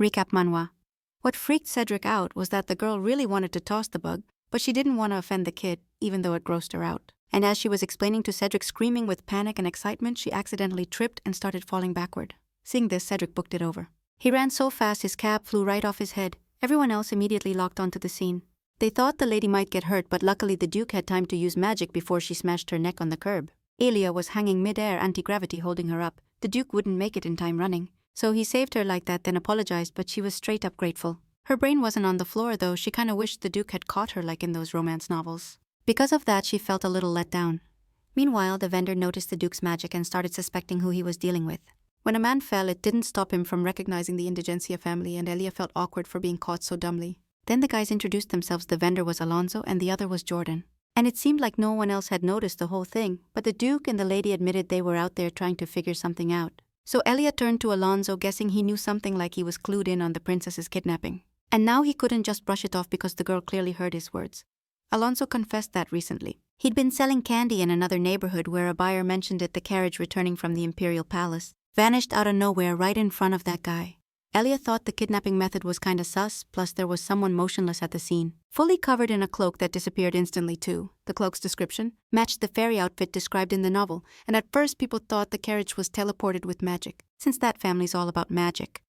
Recap Manhwa. What freaked Cedric out was that the girl really wanted to toss the bug, but she didn't want to offend the kid, even though it grossed her out. And as she was explaining to Cedric, screaming with panic and excitement, she accidentally tripped and started falling backward. Seeing this, Cedric booked it over. He ran so fast his cap flew right off his head. Everyone else immediately locked onto the scene. They thought the lady might get hurt, but luckily the Duke had time to use magic before she smashed her neck on the curb. Elia was hanging mid-air, anti-gravity holding her up. The Duke wouldn't make it in time running, so he saved her like that, then apologized, but she was straight up grateful. Her brain wasn't on the floor though. She kinda wished the Duke had caught her like in those romance novels. Because of that, she felt a little let down. Meanwhile, the vendor noticed the Duke's magic and started suspecting who he was dealing with. When a man fell, it didn't stop him from recognizing the Indigencia family, and Elia felt awkward for being caught so dumbly. Then the guys introduced themselves. The vendor was Alonso and the other was Jordan. And it seemed like no one else had noticed the whole thing, but the Duke and the lady admitted they were out there trying to figure something out. So Elia turned to Alonso, guessing he knew something, like he was clued in on the princess's kidnapping. And now he couldn't just brush it off because the girl clearly heard his words. Alonso confessed that recently he'd been selling candy in another neighborhood where a buyer mentioned it. The carriage returning from the Imperial Palace vanished out of nowhere right in front of that guy. Elia thought the kidnapping method was kinda sus, plus there was someone motionless at the scene, fully covered in a cloak that disappeared instantly too. The cloak's description matched the fairy outfit described in the novel, and at first people thought the carriage was teleported with magic, since that family's all about magic.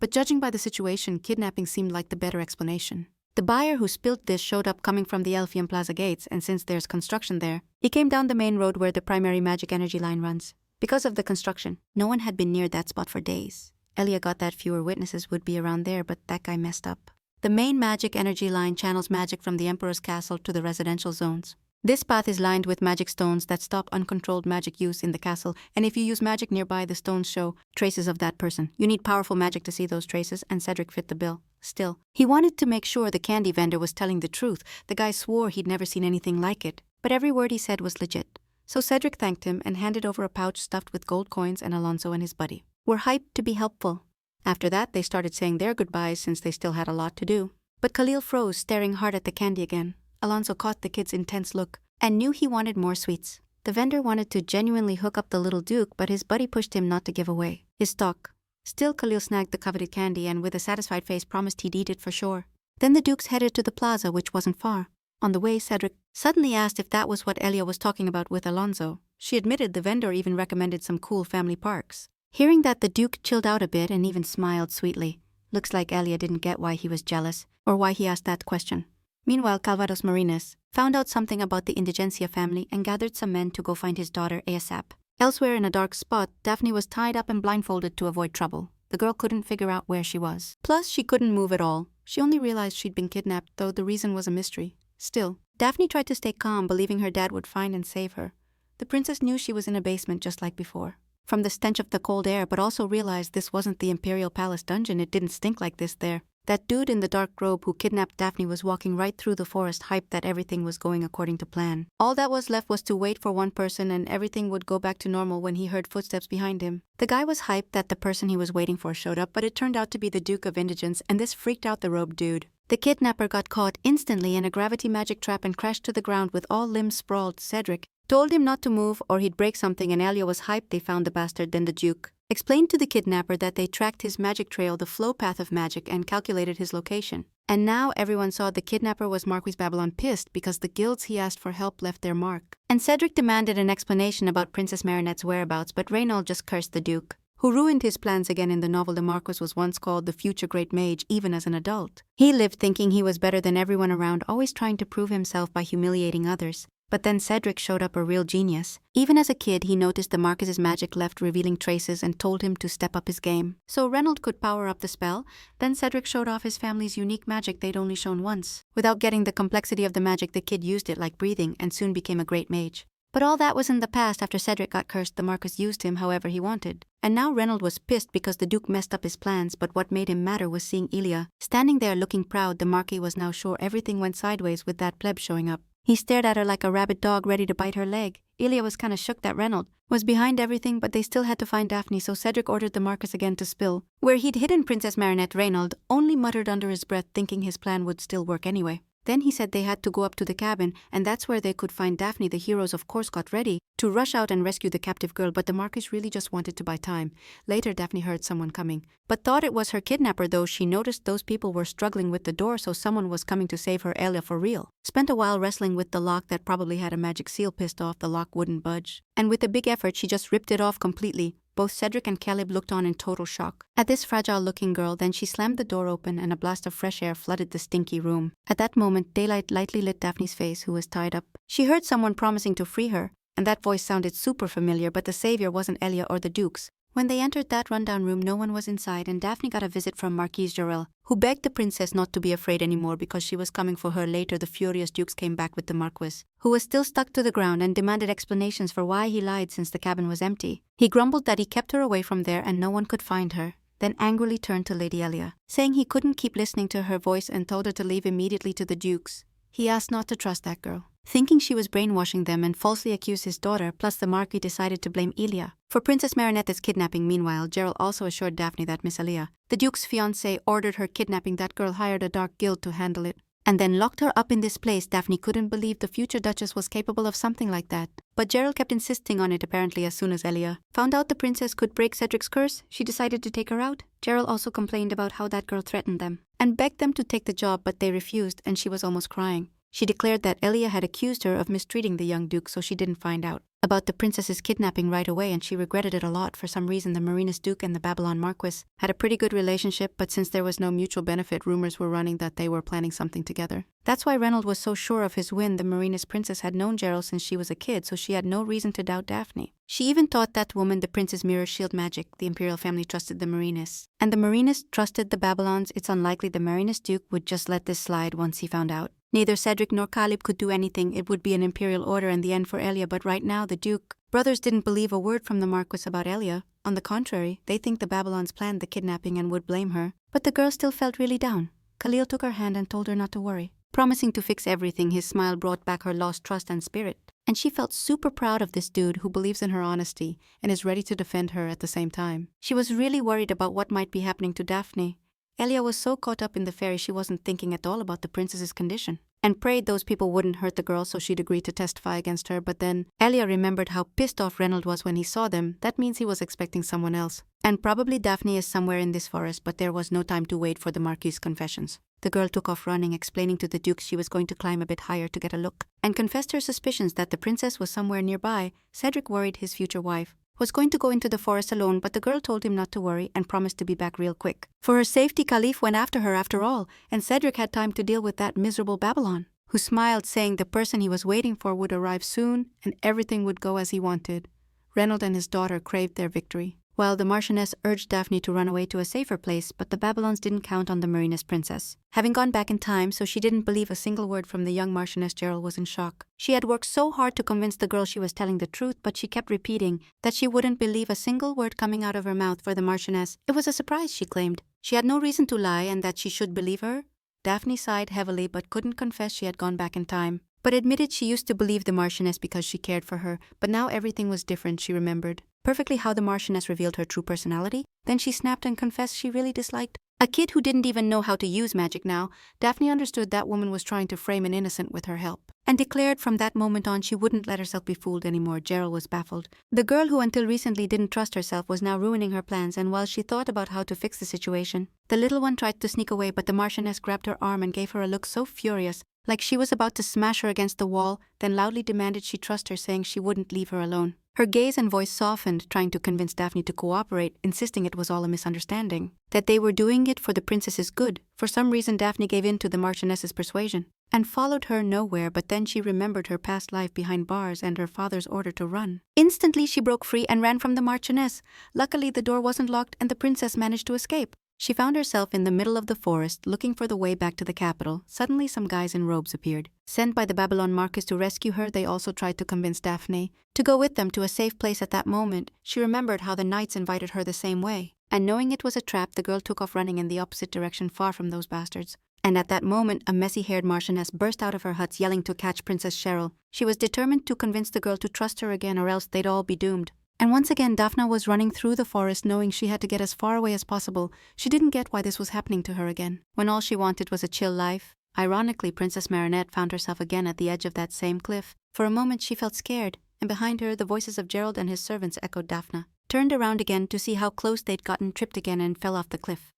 But judging by the situation, kidnapping seemed like the better explanation. The buyer who spilled this showed up coming from the Elfium Plaza gates, and since there's construction there, he came down the main road where the primary magic energy line runs. Because of the construction, no one had been near that spot for days. Elia got that fewer witnesses would be around there, but that guy messed up. The main magic energy line channels magic from the Emperor's castle to the residential zones. This path is lined with magic stones that stop uncontrolled magic use in the castle, and if you use magic nearby, the stones show traces of that person. You need powerful magic to see those traces, and Cedric fit the bill. Still, he wanted to make sure the candy vendor was telling the truth. The guy swore he'd never seen anything like it, but every word he said was legit. So Cedric thanked him and handed over a pouch stuffed with gold coins, and Alonso and his buddy were hyped to be helpful. After that, they started saying their goodbyes since they still had a lot to do. But Khalil froze, staring hard at the candy again. Alonso caught the kid's intense look and knew he wanted more sweets. The vendor wanted to genuinely hook up the little Duke, but his buddy pushed him not to give away his stock. Still, Khalil snagged the coveted candy and with a satisfied face promised he'd eat it for sure. Then the Dukes headed to the plaza, which wasn't far. On the way, Cedric suddenly asked if that was what Elia was talking about with Alonso. She admitted the vendor even recommended some cool family parks. Hearing that, the Duke chilled out a bit and even smiled sweetly. Looks like Elia didn't get why he was jealous, or why he asked that question. Meanwhile, Calvados Marines found out something about the Indigencia family and gathered some men to go find his daughter ASAP. Elsewhere in a dark spot, Dafne was tied up and blindfolded to avoid trouble. The girl couldn't figure out where she was. Plus, she couldn't move at all. She only realized she'd been kidnapped, though the reason was a mystery. Still, Dafne tried to stay calm, believing her dad would find and save her. The princess knew she was in a basement just like before, from the stench of the cold air, but also realized this wasn't the Imperial Palace dungeon. It didn't stink like this there. That dude in the dark robe who kidnapped Dafne was walking right through the forest, hyped that everything was going according to plan. All that was left was to wait for one person, and everything would go back to normal when he heard footsteps behind him. The guy was hyped that the person he was waiting for showed up, but it turned out to be the Duke of Indigence, and this freaked out the robed dude. The kidnapper got caught instantly in a gravity magic trap and crashed to the ground with all limbs sprawled. Cedric told him not to move or he'd break something, and Elia was hyped they found the bastard. Then the Duke explained to the kidnapper that they tracked his magic trail, the flow path of magic, and calculated his location. And now everyone saw the kidnapper was Marquis Babylon, pissed because the guilds he asked for help left their mark. And Cedric demanded an explanation about Princess Marinette's whereabouts, but Reynold just cursed the Duke, who ruined his plans again. In the novel, the Marquis was once called the future great mage, even as an adult. He lived thinking he was better than everyone around, always trying to prove himself by humiliating others. But then Cedric showed up, a real genius. Even as a kid, he noticed the Marquis's magic left revealing traces and told him to step up his game. So Reynold could power up the spell. Then Cedric showed off his family's unique magic they'd only shown once. Without getting the complexity of the magic, the kid used it like breathing and soon became a great mage. But all that was in the past. After Cedric got cursed, the Marquis used him however he wanted. And now Reynold was pissed because the Duke messed up his plans, but what made him madder was seeing Elia standing there looking proud. The Marquis was now sure everything went sideways with that pleb showing up. He stared at her like a rabid dog ready to bite her leg. Elia was kinda shook that Reynold was behind everything, but they still had to find Dafne, so Cedric ordered the Marquis again to spill where he'd hidden Princess Marinette. Reynold only muttered under his breath, thinking his plan would still work anyway. Then he said they had to go up to the cabin, and that's where they could find Dafne. The heroes of course got ready to rush out and rescue the captive girl, but the Marquis really just wanted to buy time. Later Dafne heard someone coming, but thought it was her kidnapper, though she noticed those people were struggling with the door, so someone was coming to save her. Elia for real spent a while wrestling with the lock that probably had a magic seal. Pissed off, the lock wouldn't budge, and with a big effort she just ripped it off completely. Both Cedric and Khalid looked on in total shock at this fragile-looking girl. Then she slammed the door open and a blast of fresh air flooded the stinky room. At that moment, daylight lightly lit Daphne's face, who was tied up. She heard someone promising to free her, and that voice sounded super familiar, but the savior wasn't Elia or the Dukes. When they entered that rundown room, no one was inside, and Daphne got a visit from Marquise Jorel, who begged the princess not to be afraid anymore because she was coming for her. Later, the furious Dukes came back with the Marquis, who was still stuck to the ground, and demanded explanations for why he lied since the cabin was empty. He grumbled that he kept her away from there and no one could find her, then angrily turned to Lady Elia, saying he couldn't keep listening to her voice and told her to leave immediately. To the Dukes, he asked not to trust that girl, thinking she was brainwashing them, and falsely accused his daughter. Plus the Marquis decided to blame Elia for Princess Marinette's kidnapping. Meanwhile, Gerald also assured Daphne that Miss Elia, the Duke's fiancée, ordered her kidnapping. That girl hired a dark guild to handle it, and then locked her up in this place. Daphne couldn't believe the future Duchess was capable of something like that, but Gerald kept insisting on it. Apparently, as soon as Elia found out the princess could break Cedric's curse, she decided to take her out. Gerald also complained about how that girl threatened them and begged them to take the job, but they refused, and she was almost crying. She declared that Elia had accused her of mistreating the young Duke, so she didn't find out about the princess's kidnapping right away, and she regretted it a lot. For some reason, the Marinus Duke and the Babylon Marquis had a pretty good relationship, but since there was no mutual benefit, rumors were running that they were planning something together. That's why Reynold was so sure of his win. The Marinus princess had known Gerald since she was a kid, so she had no reason to doubt Daphne. She even taught that woman the prince's mirror shield magic. The imperial family trusted the Marinus, and the Marinus trusted the Babylons. It's unlikely the Marinus Duke would just let this slide once he found out. Neither Cedric nor Khalid could do anything. It would be an imperial order and the end for Elia, but right now the Duke brothers didn't believe a word from the Marquis about Elia. On the contrary, they think the Babylons planned the kidnapping and would blame her. But the girl still felt really down. Khalil took her hand and told her not to worry, promising to fix everything. His smile brought back her lost trust and spirit, and she felt super proud of this dude who believes in her honesty and is ready to defend her at the same time. She was really worried about what might be happening to Daphne. Elia was so caught up in the ferry she wasn't thinking at all about the princess's condition, and prayed those people wouldn't hurt the girl so she'd agree to testify against her. But then Elia remembered how pissed off Reynold was when he saw them. That means he was expecting someone else. And probably Daphne is somewhere in this forest, but there was no time to wait for the Marquis' confessions. The girl took off running, explaining to the Duke she was going to climb a bit higher to get a look, and confessed her suspicions that the princess was somewhere nearby. Cedric, worried his future wife was going to go into the forest alone, but the girl told him not to worry and promised to be back real quick. For her safety, Khalif went after her after all, and Cedric had time to deal with that miserable Babylon, who smiled, saying the person he was waiting for would arrive soon and everything would go as he wanted. Reynold and his daughter craved their victory, while the Marchioness urged Daphne to run away to a safer place, but the Babylons didn't count on the Marinus princess having gone back in time, so she didn't believe a single word from the young Marchioness. Gerald was in shock. She had worked so hard to convince the girl she was telling the truth, but she kept repeating that she wouldn't believe a single word coming out of her mouth. For the Marchioness, it was a surprise, she claimed. She had no reason to lie and that she should believe her. Daphne sighed heavily but couldn't confess she had gone back in time, but admitted she used to believe the Marchioness because she cared for her. But now everything was different. She remembered perfectly how the Marchioness revealed her true personality. Then she snapped and confessed she really disliked a kid who didn't even know how to use magic. Now Daphne understood that woman was trying to frame an innocent with her help, and declared from that moment on she wouldn't let herself be fooled anymore. Gerald was baffled. The girl who until recently didn't trust herself was now ruining her plans, and while she thought about how to fix the situation, the little one tried to sneak away, but the Marchioness grabbed her arm and gave her a look so furious, like she was about to smash her against the wall, then loudly demanded she trust her, saying she wouldn't leave her alone. Her gaze and voice softened, trying to convince Daphne to cooperate, insisting it was all a misunderstanding, that they were doing it for the princess's good. For some reason Daphne gave in to the Marchioness's persuasion and followed her nowhere, but then she remembered her past life behind bars and her father's order to run. Instantly she broke free and ran from the Marchioness. Luckily the door wasn't locked and the princess managed to escape. She found herself in the middle of the forest, looking for the way back to the capital. Suddenly some guys in robes appeared, sent by the Babylon Marquis to rescue her. They also tried to convince Daphne to go with them to a safe place. At that moment, she remembered how the knights invited her the same way, and knowing it was a trap, the girl took off running in the opposite direction, far from those bastards. And at that moment, a messy-haired Marchioness burst out of her hut, yelling to catch Princess Cheryl. She was determined to convince the girl to trust her again, or else they'd all be doomed. And once again, Daphne was running through the forest, knowing she had to get as far away as possible. She didn't get why this was happening to her again, when all she wanted was a chill life, Ironically, Princess Marinette found herself again at the edge of that same cliff. For a moment she felt scared, and behind her the voices of Gerald and his servants echoed Daphne. Turned around again to see how close they'd gotten, tripped again and fell off the cliff.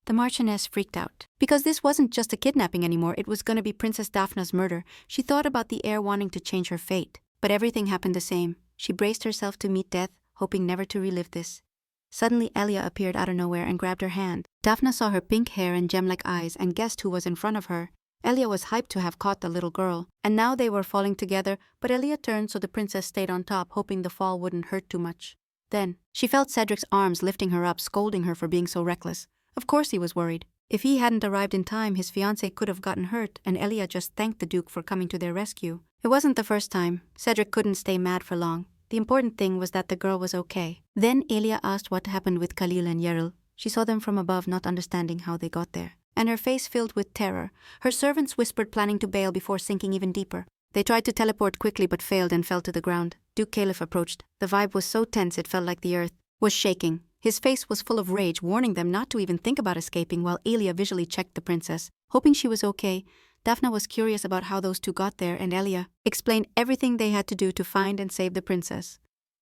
The Marchioness freaked out. Because this wasn't just a kidnapping anymore, it was gonna be Princess Daphne's murder. She thought about the heir wanting to change her fate. But everything happened the same. She braced herself to meet death, hoping never to relive this. Suddenly Elia appeared out of nowhere and grabbed her hand. Daphne saw her pink hair and gem-like eyes and guessed who was in front of her. Elia was hyped to have caught the little girl, and now they were falling together, but Elia turned so the princess stayed on top, hoping the fall wouldn't hurt too much. Then, she felt Cedric's arms lifting her up, scolding her for being so reckless. Of course he was worried. If he hadn't arrived in time, his fiancée could have gotten hurt, and Elia just thanked the Duke for coming to their rescue. It wasn't the first time. Cedric couldn't stay mad for long. The important thing was that the girl was okay. Then Elia asked what happened with Khalil and Yeril. She saw them from above, not understanding how they got there, and her face filled with terror. Her servants whispered, planning to bail before sinking even deeper. They tried to teleport quickly but failed and fell to the ground. Duke Caliph approached. The vibe was so tense it felt like the earth was shaking. His face was full of rage, warning them not to even think about escaping, while Elia visually checked the princess, hoping she was okay. Daphne was curious about how those two got there, and Elia explained everything they had to do to find and save the princess.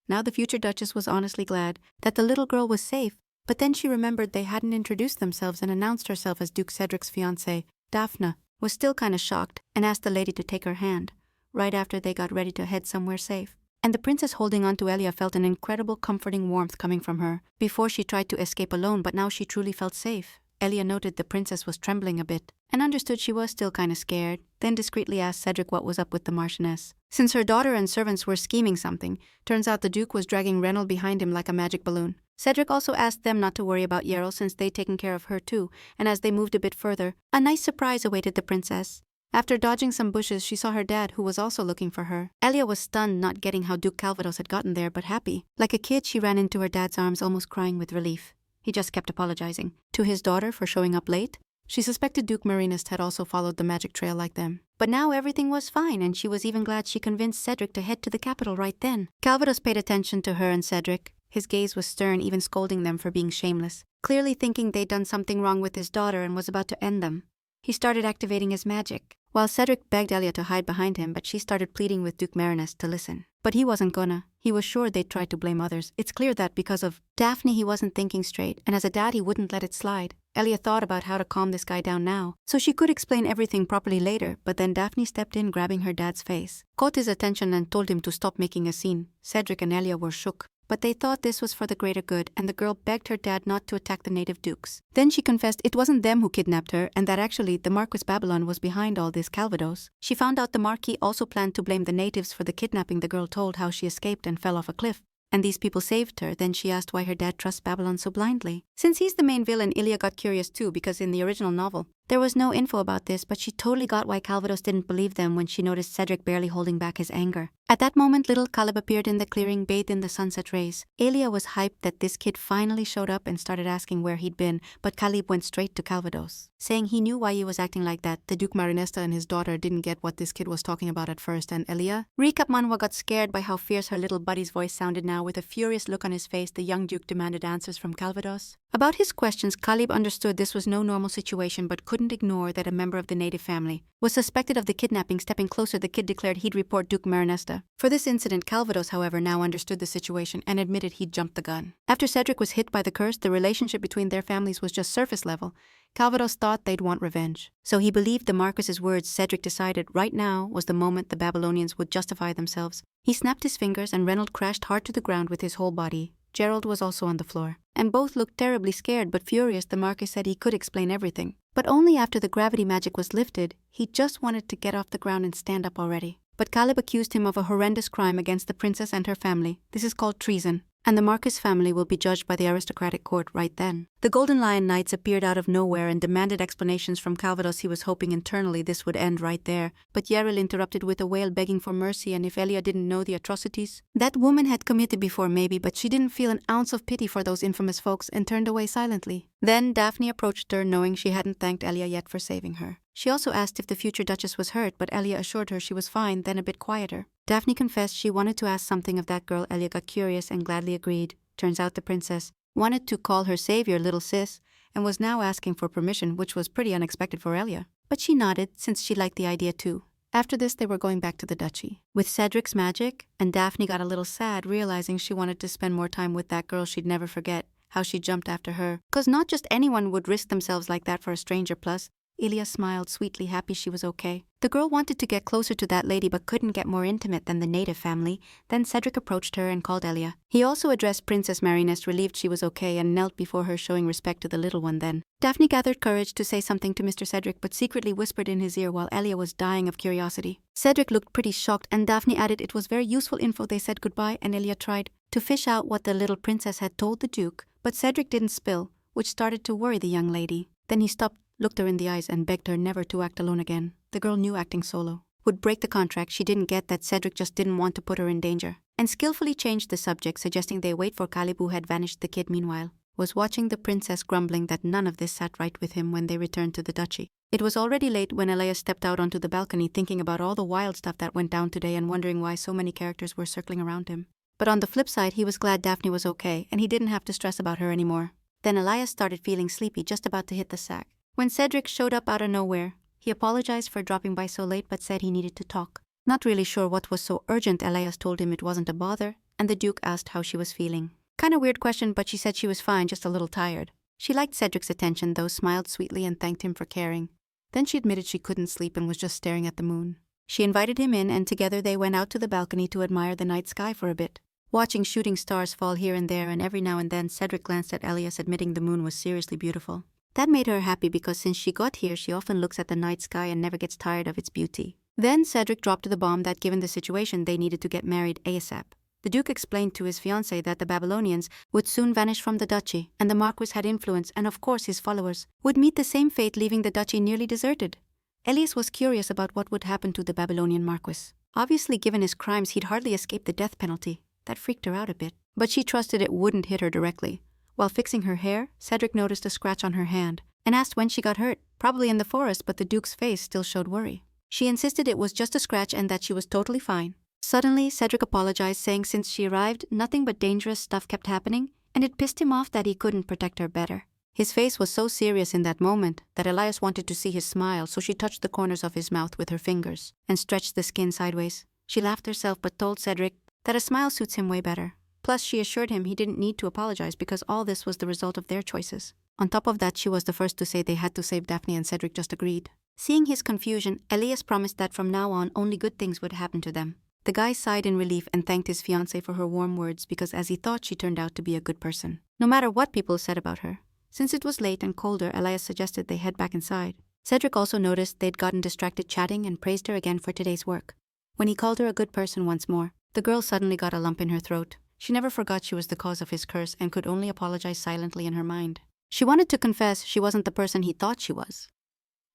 Now the future duchess was honestly glad that the little girl was safe, but then she remembered they hadn't introduced themselves and announced herself as Duke Cedric's fiancée. Daphne was still kinda shocked and asked the lady to take her hand, right after they got ready to head somewhere safe. And the princess holding on to Elia felt an incredible comforting warmth coming from her. Before she tried to escape alone, but now she truly felt safe. Elia noted the princess was trembling a bit, and understood she was still kinda scared, then discreetly asked Cedric what was up with the Marchioness. Since her daughter and servants were scheming something, turns out the Duke was dragging Reynold behind him like a magic balloon. Cedric also asked them not to worry about Yeril since they'd taken care of her too, and as they moved a bit further, a nice surprise awaited the princess. After dodging some bushes, she saw her dad, who was also looking for her. Elia was stunned, not getting how Duke Calvados had gotten there, but happy. Like a kid, she ran into her dad's arms, almost crying with relief. He just kept apologizing to his daughter for showing up late. She suspected Duke Marinest had also followed the magic trail like them. But now everything was fine, and she was even glad she convinced Cedric to head to the capital right then. Calvados paid attention to her and Cedric. His gaze was stern, even scolding them for being shameless, clearly thinking they'd done something wrong with his daughter and was about to end them. He started activating his magic, while Cedric begged Elia to hide behind him, but she started pleading with Duke Marinest to listen. But he wasn't gonna. He was sure they'd try to blame others. It's clear that because of Daphne he wasn't thinking straight, and as a dad he wouldn't let it slide. Elia thought about how to calm this guy down now, so she could explain everything properly later, but then Daphne stepped in, grabbing her dad's face, caught his attention and told him to stop making a scene. Cedric and Elia were shook, but they thought this was for the greater good, and the girl begged her dad not to attack the native dukes. Then she confessed it wasn't them who kidnapped her, and that actually the Marquis Babylon was behind all this Calvados. She found out the Marquis also planned to blame the natives for the kidnapping. The girl told how she escaped and fell off a cliff, and these people saved her. Then she asked why her dad trusts Babylon so blindly. Since he's the main villain, Elia got curious too, because in the original novel, there was no info about this, but she totally got why Calvados didn't believe them when she noticed Cedric barely holding back his anger. At that moment, little Caleb appeared in the clearing, bathed in the sunset rays. Elia was hyped that this kid finally showed up and started asking where he'd been, but Caleb went straight to Calvados, saying he knew why he was acting like that. The Duke Marinesta and his daughter didn't get what this kid was talking about at first, and Elia? Recap Manhwa got scared by how fierce her little buddy's voice sounded now. With a furious look on his face, the young Duke demanded answers from Calvados. About his questions, Caleb understood this was no normal situation but couldn't ignore that a member of the native family was suspected of the kidnapping. Stepping closer, the kid declared he'd report Duke Marinesta for this incident. Calvados, however, now understood the situation and admitted he'd jumped the gun. After Cedric was hit by the curse, the relationship between their families was just surface level. Calvados thought they'd want revenge, so he believed the Marquis's words. Cedric decided right now was the moment the Babylonians would justify themselves. He snapped his fingers and Reynold crashed hard to the ground with his whole body. Gerald was also on the floor, and both looked terribly scared but furious. The Marquis said he could explain everything, but only after the gravity magic was lifted. He just wanted to get off the ground and stand up already. But Caleb accused him of a horrendous crime against the princess and her family. This is called treason, and the Marquis family will be judged by the aristocratic court right then. The Golden Lion Knights appeared out of nowhere and demanded explanations from Calvados. He was hoping internally this would end right there, but Yeril interrupted with a wail begging for mercy, and if Elia didn't know the atrocities that woman had committed before, maybe, but she didn't feel an ounce of pity for those infamous folks and turned away silently. Then Daphne approached her, knowing she hadn't thanked Elia yet for saving her. She also asked if the future duchess was hurt, but Elia assured her she was fine, then a bit quieter. Daphne confessed she wanted to ask something of that girl. Elia got curious and gladly agreed. Turns out the princess wanted to call her savior little sis, and was now asking for permission, which was pretty unexpected for Elia. But she nodded, since she liked the idea too. After this, they were going back to the duchy with Cedric's magic, and Daphne got a little sad, realizing she wanted to spend more time with that girl she'd never forget, how she jumped after her. 'Cause not just anyone would risk themselves like that for a stranger. Plus, Elia smiled sweetly, happy she was okay. The girl wanted to get closer to that lady but couldn't get more intimate than the native family. Then Cedric approached her and called Elia. He also addressed Princess Marinus, relieved she was okay, and knelt before her, showing respect to the little one. Then Daphne gathered courage to say something to Mr. Cedric but secretly whispered in his ear while Elia was dying of curiosity. Cedric looked pretty shocked, and Daphne added it was very useful info. They said goodbye, and Elia tried to fish out what the little princess had told the Duke, but Cedric didn't spill, which started to worry the young lady. Then he stopped, looked her in the eyes, and begged her never to act alone again. The girl knew acting solo would break the contract. She didn't get that Cedric just didn't want to put her in danger, and skillfully changed the subject, suggesting they wait for Khalid, who had vanished. The kid, meanwhile, was watching the princess, grumbling that none of this sat right with him when they returned to the duchy. It was already late when Elia stepped out onto the balcony, thinking about all the wild stuff that went down today and wondering why so many characters were circling around him. But on the flip side, he was glad Daphne was okay, and he didn't have to stress about her anymore. Then Elias started feeling sleepy, just about to hit the sack, when Cedric showed up out of nowhere. He apologized for dropping by so late but said he needed to talk. Not really sure what was so urgent, Elias told him it wasn't a bother, and the Duke asked how she was feeling. Kinda weird question, but she said she was fine, just a little tired. She liked Cedric's attention though, smiled sweetly and thanked him for caring. Then she admitted she couldn't sleep and was just staring at the moon. She invited him in, and together they went out to the balcony to admire the night sky for a bit, watching shooting stars fall here and there, and every now and then Cedric glanced at Elias, admitting the moon was seriously beautiful. That made her happy because since she got here, she often looks at the night sky and never gets tired of its beauty. Then Cedric dropped the bomb that given the situation, they needed to get married ASAP. The Duke explained to his fiancée that the Babylonians would soon vanish from the duchy, and the Marquis had influence, and of course his followers would meet the same fate, leaving the duchy nearly deserted. Elias was curious about what would happen to the Babylonian Marquis. Obviously, given his crimes, he'd hardly escape the death penalty. That freaked her out a bit, but she trusted it wouldn't hit her directly. While fixing her hair, Cedric noticed a scratch on her hand and asked when she got hurt. Probably in the forest, but the Duke's face still showed worry. She insisted it was just a scratch and that she was totally fine. Suddenly, Cedric apologized, saying since she arrived, nothing but dangerous stuff kept happening, and it pissed him off that he couldn't protect her better. His face was so serious in that moment that Elias wanted to see his smile, so she touched the corners of his mouth with her fingers and stretched the skin sideways. She laughed herself but told Cedric that a smile suits him way better. Plus, she assured him he didn't need to apologize because all this was the result of their choices. On top of that, she was the first to say they had to save Daphne, and Cedric just agreed. Seeing his confusion, Elias promised that from now on only good things would happen to them. The guy sighed in relief and thanked his fiancée for her warm words because, as he thought, she turned out to be a good person, no matter what people said about her. Since it was late and colder, Elias suggested they head back inside. Cedric also noticed they'd gotten distracted chatting and praised her again for today's work. When he called her a good person once more, the girl suddenly got a lump in her throat. She never forgot she was the cause of his curse and could only apologize silently in her mind. She wanted to confess she wasn't the person he thought she was.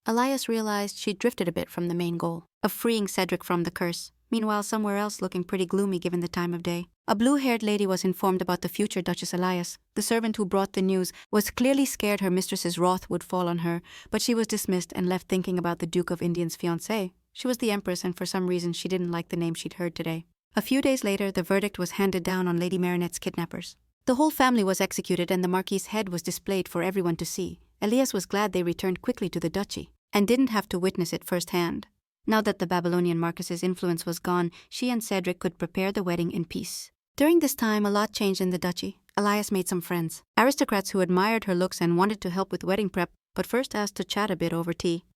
Elias realized she'd drifted a bit from the main goal of freeing Cedric from the curse. Meanwhile, somewhere else, looking pretty gloomy given the time of day, a blue-haired lady was informed about the future Duchess. Elias, the servant who brought the news, was clearly scared her mistress's wrath would fall on her, but she was dismissed and left thinking about the Duke of Indian's fiancé. She was the Empress, and for some reason she didn't like the name she'd heard today. A few days later, the verdict was handed down on Lady Marinette's kidnappers. The whole family was executed and the Marquis's head was displayed for everyone to see. Elias was glad they returned quickly to the duchy and didn't have to witness it firsthand. Now that the Babylonian Marquis's influence was gone, she and Cedric could prepare the wedding in peace. During this time, a lot changed in the duchy. Elias made some friends, aristocrats who admired her looks and wanted to help with wedding prep, but first asked to chat a bit over tea.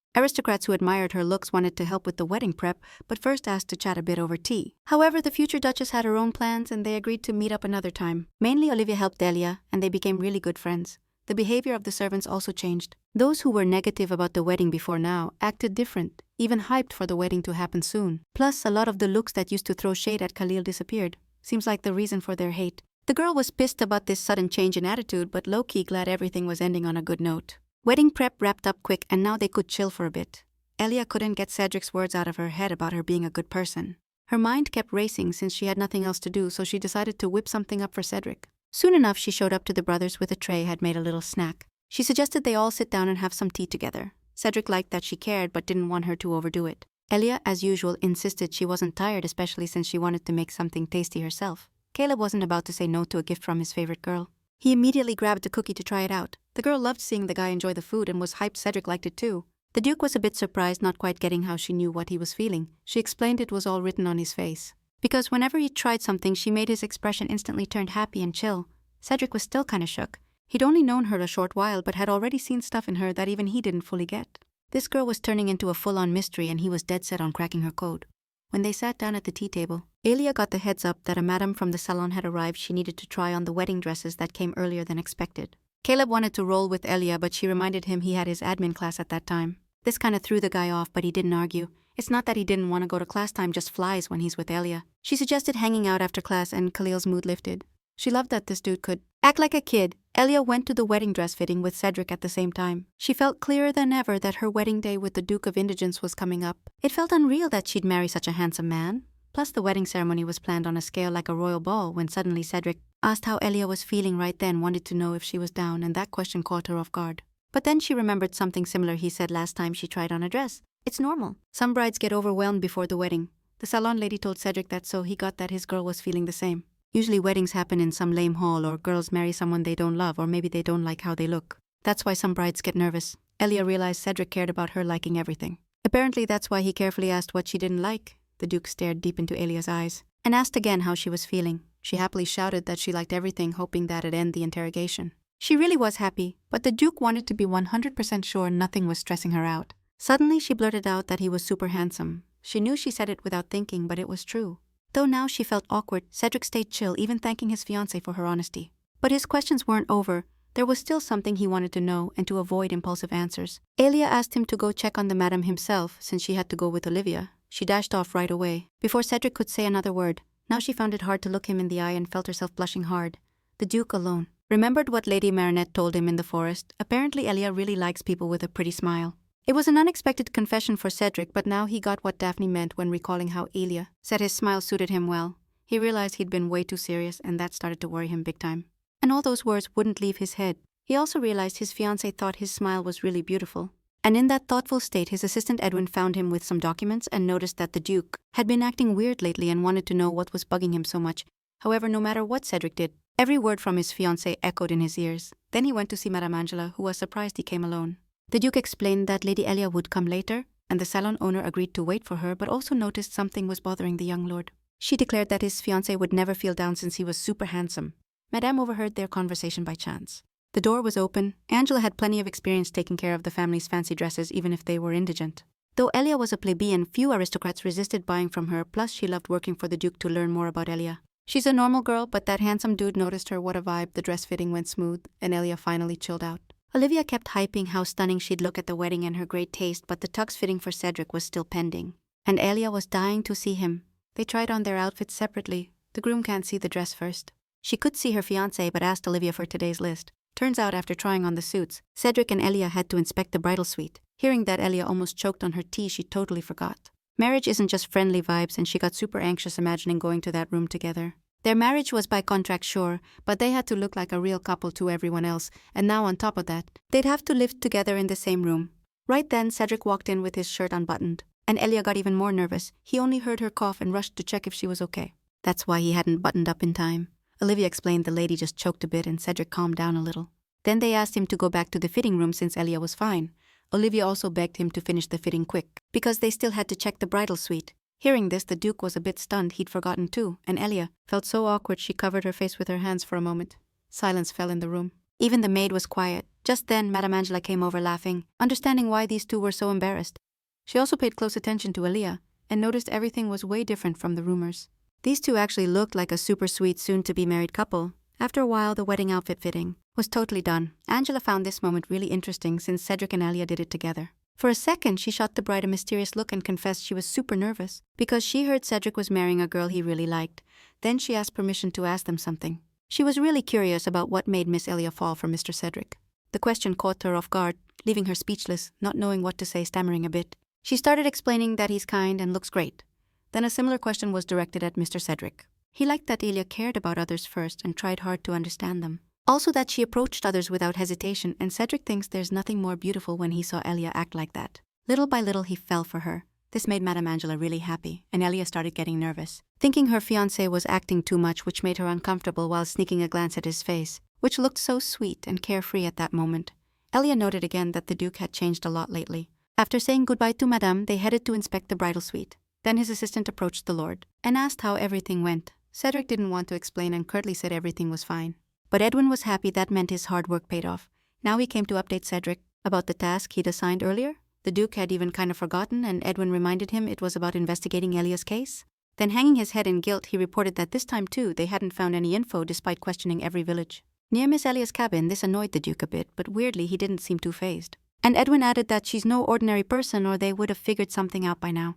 However, the future Duchess had her own plans and they agreed to meet up another time. Mainly Olivia helped Elia, and they became really good friends. The behavior of the servants also changed. Those who were negative about the wedding before now acted different, even hyped for the wedding to happen soon. Plus, a lot of the looks that used to throw shade at Khalil disappeared. Seems like the reason for their hate. The girl was pissed about this sudden change in attitude, but low-key glad everything was ending on a good note. Wedding prep wrapped up quick and now they could chill for a bit. Elia couldn't get Cedric's words out of her head about her being a good person. Her mind kept racing since she had nothing else to do, so she decided to whip something up for Cedric. Soon enough, she showed up to the brothers with a tray, had made a little snack. She suggested they all sit down and have some tea together. Cedric liked that she cared but didn't want her to overdo it. Elia, as usual, insisted she wasn't tired, especially since she wanted to make something tasty herself. Caleb wasn't about to say no to a gift from his favorite girl. He immediately grabbed a cookie to try it out. The girl loved seeing the guy enjoy the food and was hyped Cedric liked it too. The Duke was a bit surprised, not quite getting how she knew what he was feeling. She explained it was all written on his face. Because whenever he tried something, she made his expression instantly turned happy and chill. Cedric was still kinda shook. He'd only known her a short while but had already seen stuff in her that even he didn't fully get. This girl was turning into a full-on mystery and he was dead set on cracking her code. When they sat down at the tea table, Elia got the heads up that a madam from the salon had arrived she needed to try on the wedding dresses that came earlier than expected. Caleb wanted to roll with Elia but she reminded him he had his admin class at that time. This kinda threw the guy off but he didn't argue. It's not that he didn't want to go to class, time just flies when he's with Elia. She suggested hanging out after class and Khalil's mood lifted. She loved that this dude could act like a kid. Elia went to the wedding dress fitting with Cedric at the same time. She felt clearer than ever that her wedding day with the Duke of Indigence was coming up. It felt unreal that she'd marry such a handsome man. Plus the wedding ceremony was planned on a scale like a royal ball when suddenly Cedric asked how Elia was feeling right then, wanted to know if she was down, and that question caught her off guard. But then she remembered something similar he said last time she tried on a dress. It's normal. Some brides get overwhelmed before the wedding. The salon lady told Cedric that, so he got that his girl was feeling the same. Usually weddings happen in some lame hall or girls marry someone they don't love or maybe they don't like how they look. That's why some brides get nervous. Elia realized Cedric cared about her liking everything. Apparently that's why he carefully asked what she didn't like. The Duke stared deep into Elia's eyes and asked again how she was feeling. She happily shouted that she liked everything, hoping that'd end the interrogation. She really was happy, but the Duke wanted to be 100% sure nothing was stressing her out. Suddenly she blurted out that he was super handsome. She knew she said it without thinking, but it was true. Though now she felt awkward, Cedric stayed chill, even thanking his fiancée for her honesty. But his questions weren't over. There was still something he wanted to know and to avoid impulsive answers. Elia asked him to go check on the madam himself since she had to go with Olivia. She dashed off right away, before Cedric could say another word. Now she found it hard to look him in the eye and felt herself blushing hard. The Duke alone remembered what Lady Marinette told him in the forest. Apparently Elia really likes people with a pretty smile. It was an unexpected confession for Cedric, but now he got what Dafne meant when recalling how Elia said his smile suited him well. He realized he'd been way too serious, and that started to worry him big time. And all those words wouldn't leave his head. He also realized his fiancée thought his smile was really beautiful. And in that thoughtful state, his assistant Edwin found him with some documents and noticed that the Duke had been acting weird lately and wanted to know what was bugging him so much. However, no matter what Cedric did, every word from his fiancée echoed in his ears. Then he went to see Madame Angela, who was surprised he came alone. The Duke explained that Lady Elia would come later, and the salon owner agreed to wait for her but also noticed something was bothering the young lord. She declared that his fiancé would never feel down since he was super handsome. Madame overheard their conversation by chance. The door was open. Angela had plenty of experience taking care of the family's fancy dresses even if they were indigent. Though Elia was a plebeian, few aristocrats resisted buying from her, plus she loved working for the Duke to learn more about Elia. She's a normal girl, but that handsome dude noticed her. What a vibe. The dress fitting went smooth, and Elia finally chilled out. Olivia kept hyping how stunning she'd look at the wedding and her great taste, but the tux fitting for Cedric was still pending. And Elia was dying to see him. They tried on their outfits separately. The groom can't see the dress first. She could see her fiancé but asked Olivia for today's list. Turns out after trying on the suits, Cedric and Elia had to inspect the bridal suite. Hearing that, Elia almost choked on her tea. She totally forgot. Marriage isn't just friendly vibes, and she got super anxious imagining going to that room together. Their marriage was by contract, sure, but they had to look like a real couple to everyone else, and now on top of that, they'd have to live together in the same room. Right then, Cedric walked in with his shirt unbuttoned, and Elia got even more nervous. He only heard her cough and rushed to check if she was okay. That's why he hadn't buttoned up in time. Olivia explained the lady just choked a bit and Cedric calmed down a little. Then they asked him to go back to the fitting room since Elia was fine. Olivia also begged him to finish the fitting quick, because they still had to check the bridal suite. Hearing this, the Duke was a bit stunned. He'd forgotten too, and Elia felt so awkward she covered her face with her hands for a moment. Silence fell in the room. Even the maid was quiet. Just then, Madame Angela came over laughing, understanding why these two were so embarrassed. She also paid close attention to Elia, and noticed everything was way different from the rumors. These two actually looked like a super sweet, soon-to-be-married couple. After a while, the wedding outfit fitting was totally done. Angela found this moment really interesting since Cedric and Elia did it together. For a second, she shot the bride a mysterious look and confessed she was super nervous because she heard Cedric was marrying a girl he really liked. Then she asked permission to ask them something. She was really curious about what made Miss Elia fall for Mr. Cedric. The question caught her off guard, leaving her speechless, not knowing what to say, stammering a bit. She started explaining that he's kind and looks great. Then a similar question was directed at Mr. Cedric. He liked that Elia cared about others first and tried hard to understand them. Also that she approached others without hesitation, and Cedric thinks there's nothing more beautiful when he saw Elia act like that. Little by little he fell for her. This made Madame Angela really happy, and Elia started getting nervous, thinking her fiancé was acting too much, which made her uncomfortable while sneaking a glance at his face. which looked so sweet and carefree at that moment. Elia noted again that the Duke had changed a lot lately. After saying goodbye to Madame, they headed to inspect the bridal suite. Then his assistant approached the Lord and asked how everything went. Cedric didn't want to explain and curtly said everything was fine. But Edwin was happy. That meant his hard work paid off. Now he came to update Cedric about the task he'd assigned earlier. The Duke had even kind of forgotten, and Edwin reminded him it was about investigating Elia's case. Then, hanging his head in guilt, he reported that this time too they hadn't found any info despite questioning every village. Near Miss Elia's cabin, this annoyed the Duke a bit, but weirdly he didn't seem too fazed. And Edwin added that she's no ordinary person or they would have figured something out by now.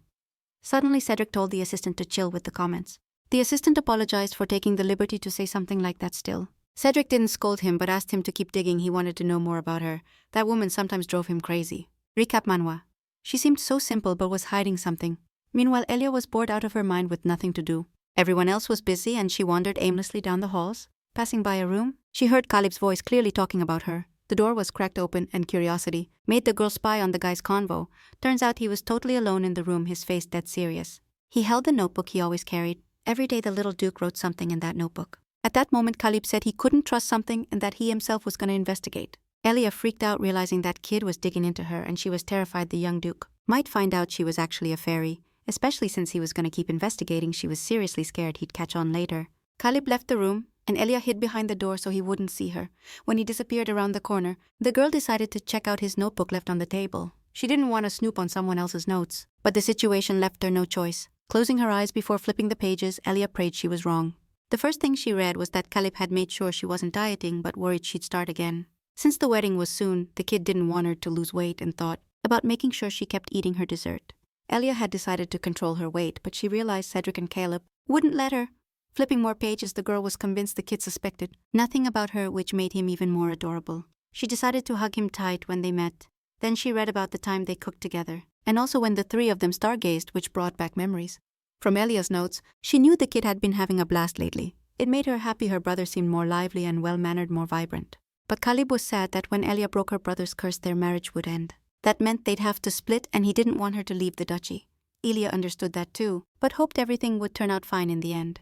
Suddenly Cedric told the assistant to chill with the comments. The assistant apologized for taking the liberty to say something like that still. Cedric didn't scold him but asked him to keep digging. He wanted to know more about her. That woman sometimes drove him crazy. Recap Manhwa. She seemed so simple but was hiding something. Meanwhile, Elia was bored out of her mind with nothing to do. Everyone else was busy and she wandered aimlessly down the halls. Passing by a room, she heard Khalid's voice clearly talking about her. The door was cracked open and curiosity made the girl spy on the guy's convo. Turns out he was totally alone in the room, his face dead serious. He held the notebook he always carried. Every day the little Duke wrote something in that notebook. At that moment, Khalid said he couldn't trust something and that he himself was going to investigate. Elia freaked out realizing that kid was digging into her, and she was terrified the young Duke might find out she was actually a fairy. Especially since he was going to keep investigating, she was seriously scared he'd catch on later. Khalid left the room, and Elia hid behind the door so he wouldn't see her. When he disappeared around the corner, the girl decided to check out his notebook left on the table. She didn't want to snoop on someone else's notes, but the situation left her no choice. Closing her eyes before flipping the pages, Elia prayed she was wrong. The first thing she read was that Khalid had made sure she wasn't dieting but worried she'd start again. Since the wedding was soon, the kid didn't want her to lose weight and thought about making sure she kept eating her dessert. Elia had decided to control her weight, but she realized Cedric and Khalid wouldn't let her. Flipping more pages, the girl was convinced the kid suspected nothing about her, which made him even more adorable. She decided to hug him tight when they met. Then she read about the time they cooked together, and also when the three of them stargazed, which brought back memories. From Elia's notes, she knew the kid had been having a blast lately. It made her happy her brother seemed more lively and well-mannered, more vibrant. But Khalid was sad that when Elia broke her brother's curse, their marriage would end. That meant they'd have to split, and he didn't want her to leave the duchy. Elia understood that too, but hoped everything would turn out fine in the end.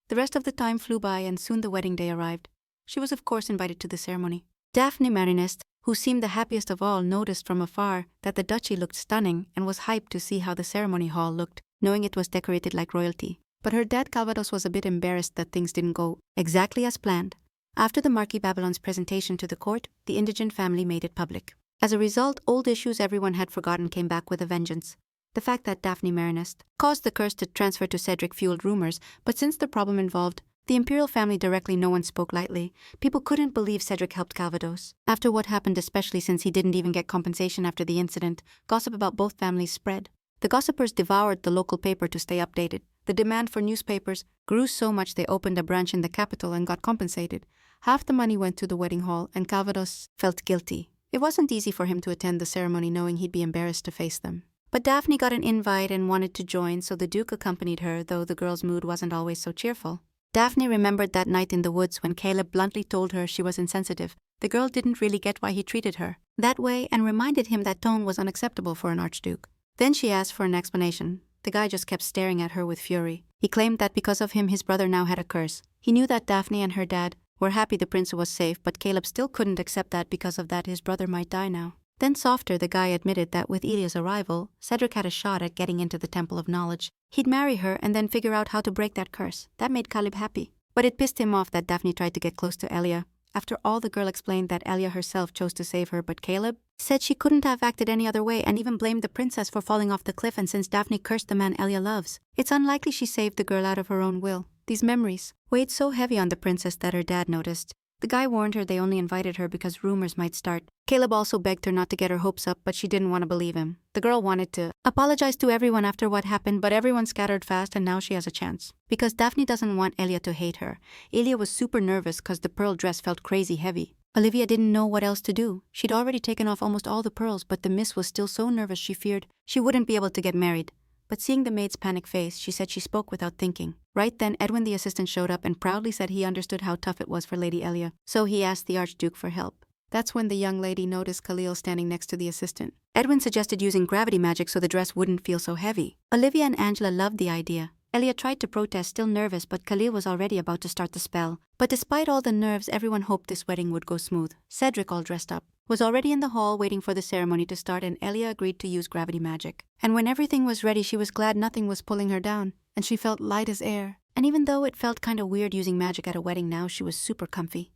The rest of the time flew by, and soon the wedding day arrived. She was of course invited to the ceremony. Dafne Marinist, who seemed the happiest of all, noticed from afar that the duchy looked stunning and was hyped to see how the ceremony hall looked, knowing it was decorated like royalty. But her dad Calvados was a bit embarrassed that things didn't go exactly as planned. After the Marquis Babylon's presentation to the court, the indigent family made it public. As a result, old issues everyone had forgotten came back with a vengeance. The fact that Dafne Marinist caused the curse to transfer to Cedric fueled rumors, but since the problem involved the imperial family directly, no one spoke lightly. People couldn't believe Cedric helped Calvados. After what happened, especially since he didn't even get compensation after the incident, gossip about both families spread. The gossipers devoured the local paper to stay updated. The demand for newspapers grew so much they opened a branch in the capital and got compensated. Half the money went to the wedding hall, and Calvados felt guilty. It wasn't easy for him to attend the ceremony knowing he'd be embarrassed to face them. But Dafne got an invite and wanted to join, so the Duke accompanied her, though the girl's mood wasn't always so cheerful. Dafne remembered that night in the woods when Caleb bluntly told her she was insensitive. The girl didn't really get why he treated her that way and reminded him that tone was unacceptable for an archduke. Then she asked for an explanation. The guy just kept staring at her with fury. He claimed that because of him his brother now had a curse. He knew that Dafne and her dad were happy the prince was safe, but Caleb still couldn't accept that because of that his brother might die now. Then softer, the guy admitted that with Elia's arrival, Cedric had a shot at getting into the Temple of Knowledge. He'd marry her and then figure out how to break that curse. That made Caleb happy. But it pissed him off that Dafne tried to get close to Elia. After all, the girl explained that Elia herself chose to save her, but Caleb said she couldn't have acted any other way and even blamed the princess for falling off the cliff, and since Dafne cursed the man Elia loves, it's unlikely she saved the girl out of her own will. These memories weighed so heavy on the princess that her dad noticed. The guy warned her they only invited her because rumors might start. Caleb also begged her not to get her hopes up, but she didn't want to believe him. The girl wanted to apologize to everyone after what happened, but everyone scattered fast and now she has a chance. Because Dafne doesn't want Elia to hate her. Elia was super nervous because the pearl dress felt crazy heavy. Olivia didn't know what else to do. She'd already taken off almost all the pearls, but the miss was still so nervous she feared she wouldn't be able to get married. But seeing the maid's panic face, she said she spoke without thinking. Right then, Edwin the assistant showed up and proudly said he understood how tough it was for Lady Elia, so he asked the Archduke for help. That's when the young lady noticed Khalil standing next to the assistant. Edwin suggested using gravity magic so the dress wouldn't feel so heavy. Olivia and Angela loved the idea. Elia tried to protest, still nervous, but Khalid was already about to start the spell. But despite all the nerves, everyone hoped this wedding would go smooth. Cedric, all dressed up, was already in the hall waiting for the ceremony to start, and Elia agreed to use gravity magic. And when everything was ready, she was glad nothing was pulling her down, and she felt light as air. And even though it felt kinda weird using magic at a wedding now, she was super comfy.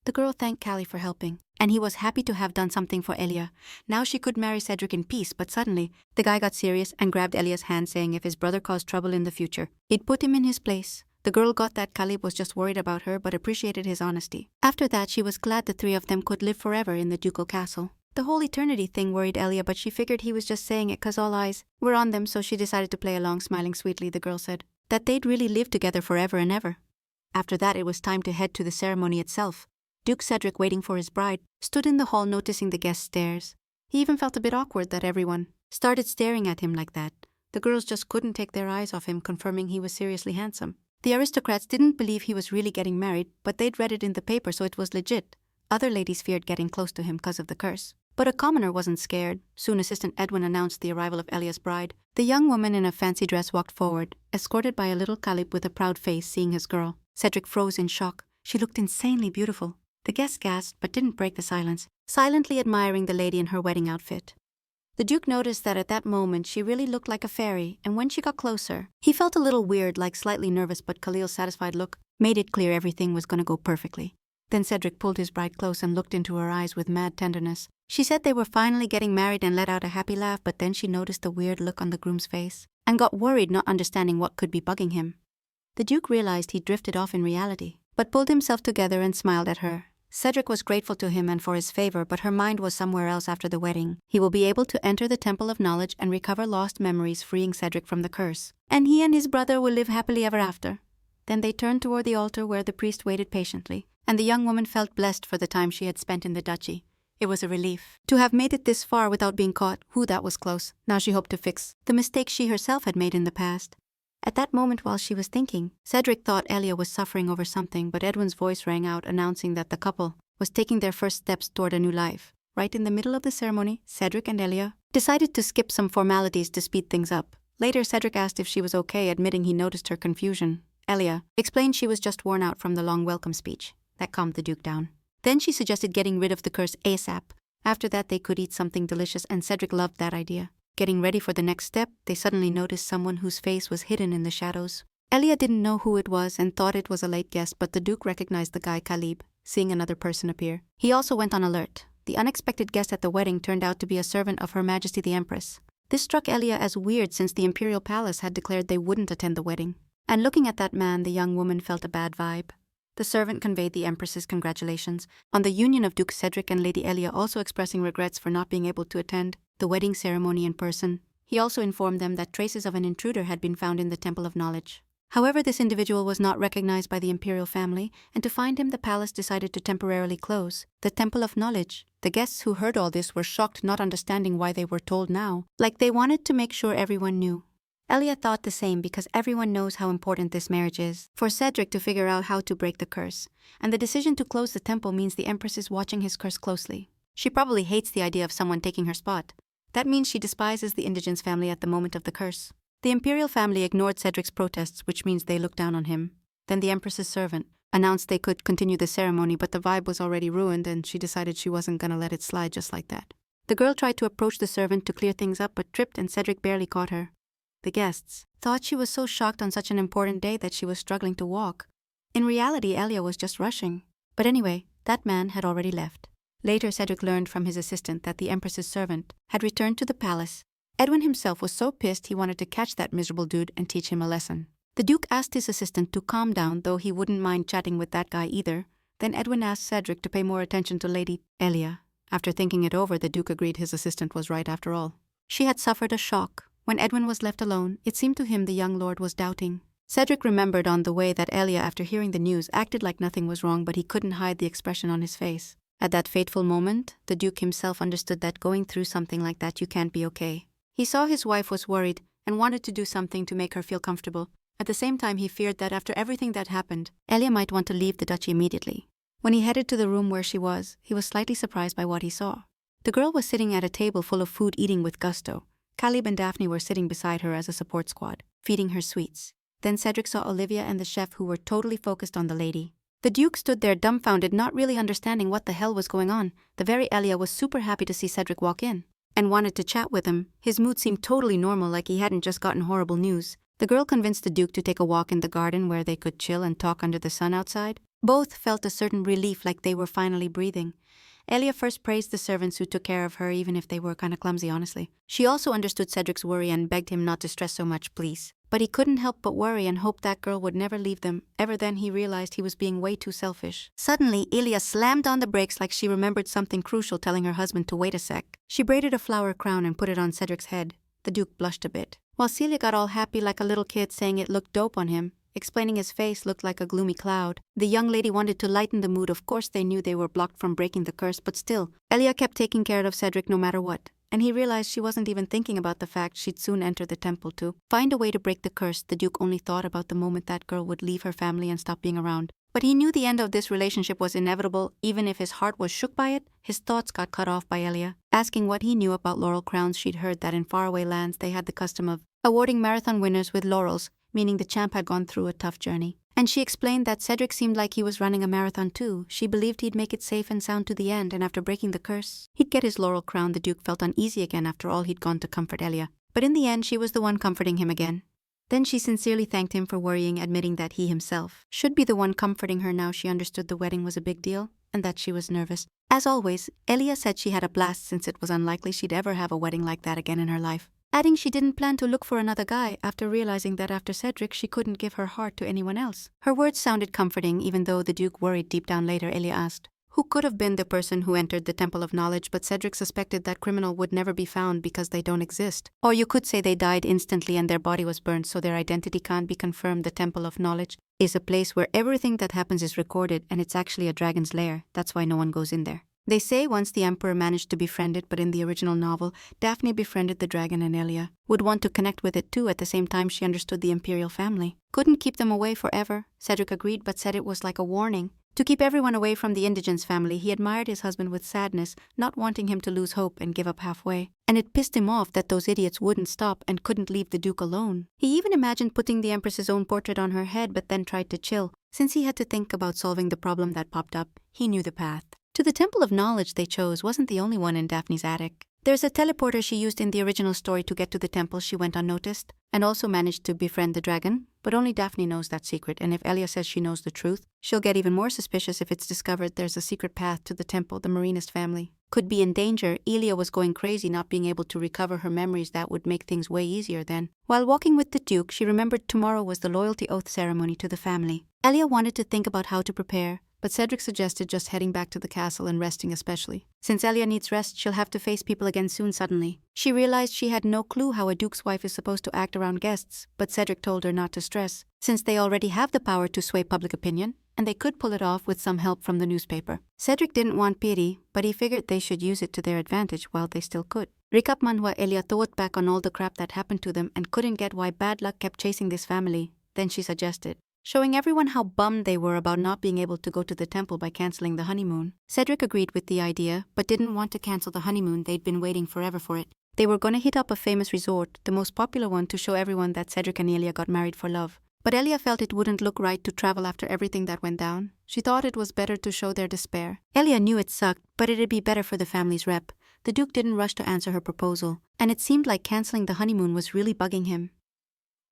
The girl thanked Khalid for helping, and he was happy to have done something for Elia. Now she could marry Cedric in peace, but suddenly, the guy got serious and grabbed Elia's hand, saying if his brother caused trouble in the future, he'd put him in his place. The girl got that Khalid was just worried about her but appreciated his honesty. After that, she was glad the three of them could live forever in the ducal castle. The whole eternity thing worried Elia, but she figured he was just saying it cause all eyes were on them, so she decided to play along, smiling sweetly. The girl said that they'd really live together forever and ever. After that, it was time to head to the ceremony itself. Duke Cedric, waiting for his bride, stood in the hall noticing the guest stares. He even felt a bit awkward that everyone started staring at him like that. The girls just couldn't take their eyes off him, confirming he was seriously handsome. The aristocrats didn't believe he was really getting married, but they'd read it in the paper, so it was legit. Other ladies feared getting close to him because of the curse. But a commoner wasn't scared. Soon Assistant Edwin announced the arrival of Elia's bride. The young woman in a fancy dress walked forward, escorted by a little Khalid with a proud face seeing his girl. Cedric froze in shock. She looked insanely beautiful. The guests gasped but didn't break the silence, silently admiring the lady in her wedding outfit. The Duke noticed that at that moment she really looked like a fairy, and when she got closer, he felt a little weird, like slightly nervous, but Khalil's satisfied look made it clear everything was gonna go perfectly. Then Cedric pulled his bride close and looked into her eyes with mad tenderness. She said they were finally getting married and let out a happy laugh, but then she noticed the weird look on the groom's face and got worried, not understanding what could be bugging him. The Duke realized he'd drifted off in reality, but pulled himself together and smiled at her. Cedric was grateful to him and for his favor, but her mind was somewhere else after the wedding. He will be able to enter the Temple of Knowledge and recover lost memories, freeing Cedric from the curse. And he and his brother will live happily ever after. Then they turned toward the altar where the priest waited patiently, and the young woman felt blessed for the time she had spent in the duchy. It was a relief to have made it this far without being caught. That was close. Now she hoped to fix the mistakes she herself had made in the past. At that moment, while she was thinking, Cedric thought Elia was suffering over something, but Edwin's voice rang out announcing that the couple was taking their first steps toward a new life. Right in the middle of the ceremony, Cedric and Elia decided to skip some formalities to speed things up. Later, Cedric asked if she was okay, admitting he noticed her confusion. Elia explained she was just worn out from the long welcome speech. That calmed the Duke down. Then she suggested getting rid of the curse ASAP. After that, they could eat something delicious, and Cedric loved that idea. Getting ready for the next step, they suddenly noticed someone whose face was hidden in the shadows. Elia didn't know who it was and thought it was a late guest, but the Duke recognized the guy Khalid, seeing another person appear. He also went on alert. The unexpected guest at the wedding turned out to be a servant of Her Majesty the Empress. This struck Elia as weird since the Imperial Palace had declared they wouldn't attend the wedding. And looking at that man, the young woman felt a bad vibe. The servant conveyed the Empress's congratulations on the union of Duke Cedric and Lady Elia, also expressing regrets for not being able to attend the wedding ceremony in person. He also informed them that traces of an intruder had been found in the Temple of Knowledge. However, this individual was not recognized by the imperial family, and to find him, the palace decided to temporarily close the Temple of Knowledge. The guests who heard all this were shocked, not understanding why they were told now, like they wanted to make sure everyone knew. Elia thought the same because everyone knows how important this marriage is for Cedric to figure out how to break the curse, and the decision to close the temple means the Empress is watching his curse closely. She probably hates the idea of someone taking her spot. That means she despises the Indigenous family at the moment of the curse. The imperial family ignored Cedric's protests, which means they looked down on him. Then the Empress's servant announced they could continue the ceremony, but the vibe was already ruined and she decided she wasn't gonna let it slide just like that. The girl tried to approach the servant to clear things up but tripped and Cedric barely caught her. The guests thought she was so shocked on such an important day that she was struggling to walk. In reality, Elia was just rushing. But anyway, that man had already left. Later, Cedric learned from his assistant that the Empress's servant had returned to the palace. Edwin himself was so pissed he wanted to catch that miserable dude and teach him a lesson. The Duke asked his assistant to calm down, though he wouldn't mind chatting with that guy either. Then Edwin asked Cedric to pay more attention to Lady Elia. After thinking it over, the Duke agreed his assistant was right after all. She had suffered a shock. When Edwin was left alone, it seemed to him the young lord was doubting. Cedric remembered on the way that Elia, after hearing the news, acted like nothing was wrong, but he couldn't hide the expression on his face. At that fateful moment, the Duke himself understood that going through something like that you can't be okay. He saw his wife was worried and wanted to do something to make her feel comfortable. At the same time, he feared that after everything that happened, Elia might want to leave the duchy immediately. When he headed to the room where she was, he was slightly surprised by what he saw. The girl was sitting at a table full of food, eating with gusto. Khalid and Dafne were sitting beside her as a support squad, feeding her sweets. Then Cedric saw Olivia and the chef, who were totally focused on the lady. The Duke stood there dumbfounded, not really understanding what the hell was going on. The very Elia was super happy to see Cedric walk in and wanted to chat with him. His mood seemed totally normal, like he hadn't just gotten horrible news. The girl convinced the Duke to take a walk in the garden where they could chill and talk under the sun outside. Both felt a certain relief, like they were finally breathing. Elia first praised the servants who took care of her, even if they were kinda clumsy, honestly. She also understood Cedric's worry and begged him not to stress so much, please. But he couldn't help but worry and hope that girl would never leave them. Ever then he realized he was being way too selfish. Suddenly, Elia slammed on the brakes like she remembered something crucial, telling her husband to wait a sec. She braided a flower crown and put it on Cedric's head. The Duke blushed a bit, while Celia got all happy like a little kid, saying it looked dope on him, explaining his face looked like a gloomy cloud. The young lady wanted to lighten the mood. Of course they knew they were blocked from breaking the curse, but still, Elia kept taking care of Cedric no matter what. And he realized she wasn't even thinking about the fact she'd soon enter the temple to find a way to break the curse. The Duke only thought about the moment that girl would leave her family and stop being around. But he knew the end of this relationship was inevitable. Even if his heart was shook by it, his thoughts got cut off by Elia, asking what he knew about laurel crowns. She'd heard that in faraway lands they had the custom of awarding marathon winners with laurels, meaning the champ had gone through a tough journey. And she explained that Cedric seemed like he was running a marathon too. She believed he'd make it safe and sound to the end, and after breaking the curse, he'd get his laurel crown. The Duke felt uneasy again after all he'd gone to comfort Elia. But in the end, she was the one comforting him again. Then she sincerely thanked him for worrying, admitting that he himself should be the one comforting her. Now she understood the wedding was a big deal, and that she was nervous. As always, Elia said she had a blast, since it was unlikely she'd ever have a wedding like that again in her life, adding she didn't plan to look for another guy after realizing that after Cedric she couldn't give her heart to anyone else. Her words sounded comforting, even though the Duke worried deep down. Later, Elia asked who could have been the person who entered the Temple of Knowledge, but Cedric suspected that criminal would never be found because they don't exist. Or you could say they died instantly and their body was burned, so their identity can't be confirmed. The Temple of Knowledge is a place where everything that happens is recorded, and it's actually a dragon's lair. That's why no one goes in there. They say once the Emperor managed to befriend it, but in the original novel, Daphne befriended the dragon and Elia would want to connect with it too. At the same time, she understood the imperial family couldn't keep them away forever. Cedric agreed, but said it was like a warning to keep everyone away from the indigence family. He admired his husband with sadness, not wanting him to lose hope and give up halfway. And it pissed him off that those idiots wouldn't stop and couldn't leave the Duke alone. He even imagined putting the Empress's own portrait on her head, but then tried to chill. Since he had to think about solving the problem that popped up, he knew the path to the Temple of Knowledge they chose wasn't the only one in Daphne's attic. There's a teleporter she used in the original story to get to the temple. She went unnoticed and also managed to befriend the dragon, but only Daphne knows that secret, and if Elia says she knows the truth, she'll get even more suspicious if it's discovered there's a secret path to the temple. The Marinist family could be in danger. Elia was going crazy, not being able to recover her memories. That would make things way easier then. While walking with the Duke, she remembered tomorrow was the loyalty oath ceremony to the family. Elia wanted to think about how to prepare, but Cedric suggested just heading back to the castle and resting, especially since Elia needs rest. She'll have to face people again soon. Suddenly, she realized she had no clue how a duke's wife is supposed to act around guests, but Cedric told her not to stress, since they already have the power to sway public opinion, and they could pull it off with some help from the newspaper. Cedric didn't want pity, but he figured they should use it to their advantage while they still could. Recap Manhwa. Elia thought back on all the crap that happened to them and couldn't get why bad luck kept chasing this family. Then she suggested showing everyone how bummed they were about not being able to go to the temple by canceling the honeymoon. Cedric agreed with the idea, but didn't want to cancel the honeymoon. They'd been waiting forever for it. They were gonna hit up a famous resort, the most popular one, to show everyone that Cedric and Elia got married for love. But Elia felt it wouldn't look right to travel after everything that went down. She thought it was better to show their despair. Elia knew it sucked, but it'd be better for the family's rep. The Duke didn't rush to answer her proposal, and it seemed like canceling the honeymoon was really bugging him.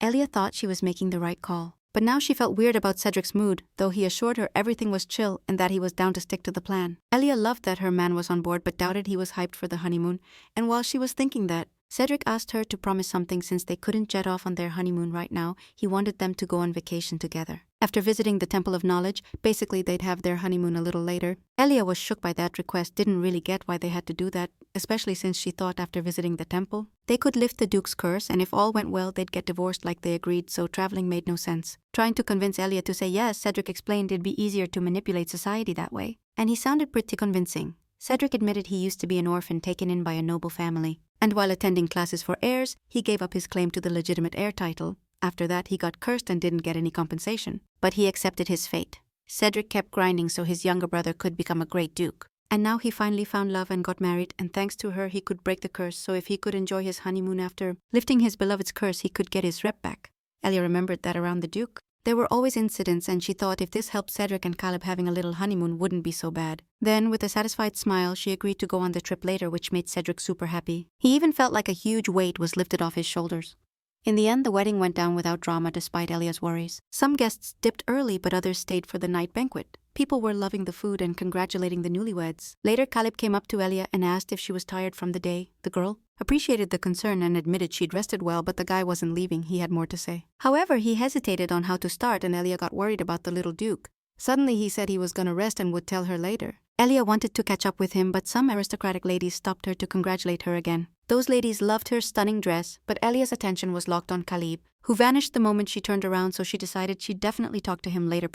Elia thought she was making the right call. But now she felt weird about Cedric's mood, though he assured her everything was chill and that he was down to stick to the plan. Elia loved that her man was on board, but doubted he was hyped for the honeymoon, and while she was thinking that, Cedric asked her to promise something. Since they couldn't jet off on their honeymoon right now, he wanted them to go on vacation together. After visiting the Temple of Knowledge, basically they'd have their honeymoon a little later. Elia was shook by that request, didn't really get why they had to do that, especially since she thought after visiting the temple, they could lift the Duke's curse, and if all went well they'd get divorced like they agreed, so traveling made no sense. Trying to convince Elia to say yes, Cedric explained it'd be easier to manipulate society that way, and he sounded pretty convincing. Cedric admitted he used to be an orphan taken in by a noble family, and while attending classes for heirs, he gave up his claim to the legitimate heir title. After that, he got cursed and didn't get any compensation, but he accepted his fate. Cedric kept grinding so his younger brother could become a great duke. And now he finally found love and got married, and thanks to her he could break the curse, so if he could enjoy his honeymoon after lifting his beloved's curse, he could get his rep back. Elia remembered that around the Duke, there were always incidents, and she thought if this helped Cedric and Khalid having a little honeymoon wouldn't be so bad. Then, with a satisfied smile, she agreed to go on the trip later, which made Cedric super happy. He even felt like a huge weight was lifted off his shoulders. In the end, the wedding went down without drama despite Elia's worries. Some guests dipped early, but others stayed for the night banquet. People were loving the food and congratulating the newlyweds. Later, Khalid came up to Elia and asked if she was tired from the day. The girl appreciated the concern and admitted she'd rested well, but the guy wasn't leaving. He had more to say. However, he hesitated on how to start, and Elia got worried about the little Duke. Suddenly, he said he was gonna rest and would tell her later. Elia wanted to catch up with him, but some aristocratic ladies stopped her to congratulate her again. Those ladies loved her stunning dress, but Elia's attention was locked on Khalid, who vanished the moment she turned around, so she decided she'd definitely talk to him later.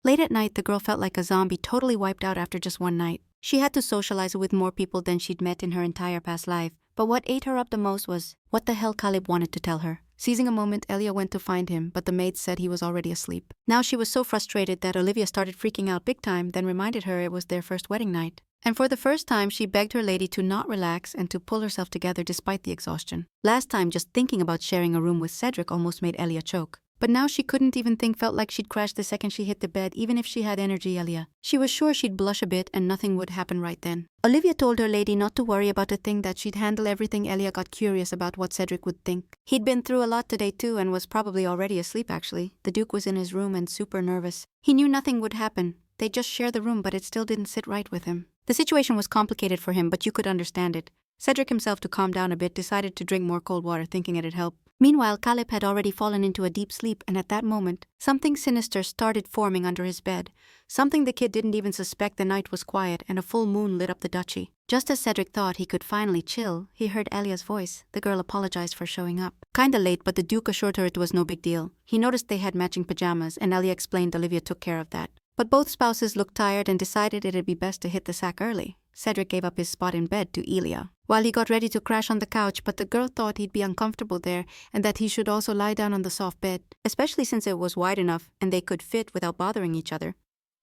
Late at night, the girl felt like a zombie totally wiped out after just one night. She had to socialize with more people than she'd met in her entire past life, but what ate her up the most was what the hell Khalid wanted to tell her. Seizing a moment, Elia went to find him, but the maid said he was already asleep. Now she was so frustrated that Olivia started freaking out big time, then reminded her it was their first wedding night. And for the first time, she begged her lady to not relax and to pull herself together despite the exhaustion. Last time, just thinking about sharing a room with Cedric almost made Elia choke. But now she couldn't even think, felt like she'd crash the second she hit the bed, even if she had energy. Elia. She was sure she'd blush a bit and nothing would happen right then. Olivia told her lady not to worry about a thing, that she'd handle everything. Elia got curious about what Cedric would think. He'd been through a lot today too and was probably already asleep actually. The Duke was in his room and super nervous. He knew nothing would happen. They'd just share the room, but it still didn't sit right with him. The situation was complicated for him, but you could understand it. Cedric himself, to calm down a bit, decided to drink more cold water, thinking it'd help. Meanwhile, Khalid had already fallen into a deep sleep, and at that moment, something sinister started forming under his bed. Something the kid didn't even suspect. The night was quiet, and a full moon lit up the duchy. Just as Cedric thought he could finally chill, he heard Elia's voice. The girl apologized for showing up. Kinda late, but the Duke assured her it was no big deal. He noticed they had matching pajamas, and Elia explained Olivia took care of that. But both spouses looked tired and decided it'd be best to hit the sack early. Cedric gave up his spot in bed to Elia, while he got ready to crash on the couch, but the girl thought he'd be uncomfortable there and that he should also lie down on the soft bed, especially since it was wide enough and they could fit without bothering each other.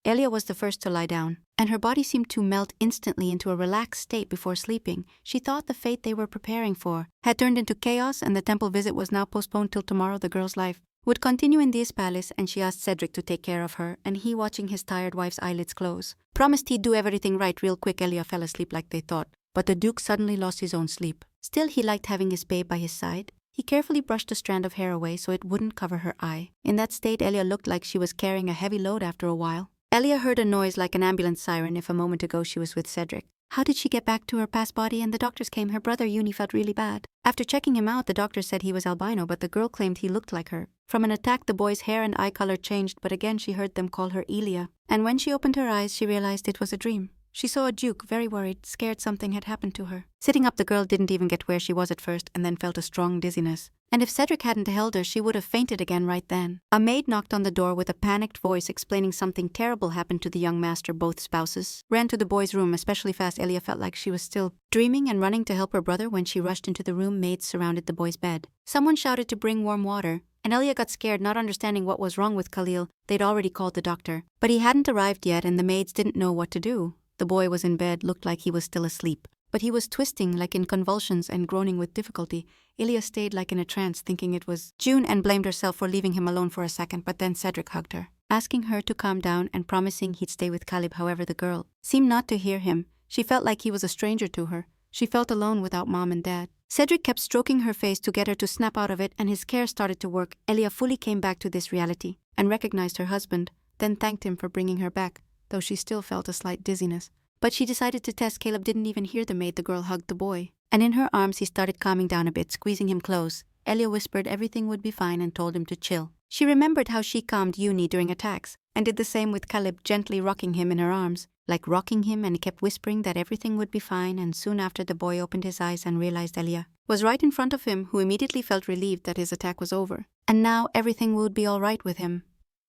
Elia was the first to lie down, and her body seemed to melt instantly into a relaxed state before sleeping. She thought the fate they were preparing for had turned into chaos, and the temple visit was now postponed till tomorrow. The girl's life would continue in this palace, and she asked Cedric to take care of her, and he, watching his tired wife's eyelids close, promised he'd do everything right real quick. Elia fell asleep like they thought, but the Duke suddenly lost his own sleep. Still, he liked having his babe by his side. He carefully brushed a strand of hair away so it wouldn't cover her eye. In that state, Elia looked like she was carrying a heavy load after a while. Elia heard a noise like an ambulance siren if a moment ago she was with Cedric. How did she get back to her past body? And the doctors came. Her brother Uni felt really bad. After checking him out, the doctor said he was albino, but the girl claimed he looked like her. From an attack, the boy's hair and eye color changed, but again she heard them call her Elia. And when she opened her eyes, she realized it was a dream. She saw a Duke, very worried, scared something had happened to her. Sitting up, the girl didn't even get where she was at first, and then felt a strong dizziness. And if Cedric hadn't held her, she would have fainted again right then. A maid knocked on the door with a panicked voice explaining something terrible happened to the young master. Both spouses ran to the boy's room, especially fast. Elia felt like she was still dreaming and running to help her brother. When she rushed into the room, maids surrounded the boy's bed. Someone shouted to bring warm water, and Elia got scared, not understanding what was wrong with Khalil. They'd already called the doctor, but he hadn't arrived yet, and the maids didn't know what to do. The boy was in bed, looked like he was still asleep, but he was twisting like in convulsions and groaning with difficulty. Elia stayed like in a trance, thinking it was June, and blamed herself for leaving him alone for a second, but then Cedric hugged her, asking her to calm down and promising he'd stay with Khalid. However, the girl seemed not to hear him. She felt like he was a stranger to her. She felt alone without mom and dad. Cedric kept stroking her face to get her to snap out of it, and his care started to work. Elia fully came back to this reality and recognized her husband, then thanked him for bringing her back, though she still felt a slight dizziness. But she decided to test. Caleb didn't even hear the maid. The girl hugged the boy, and in her arms he started calming down a bit, squeezing him close. Elia whispered everything would be fine and told him to chill. She remembered how she calmed Uni during attacks, and did the same with Caleb, gently rocking him in her arms, like rocking him, and kept whispering that everything would be fine. And soon after, the boy opened his eyes and realized Elia was right in front of him, who immediately felt relieved that his attack was over, and now everything would be all right with him.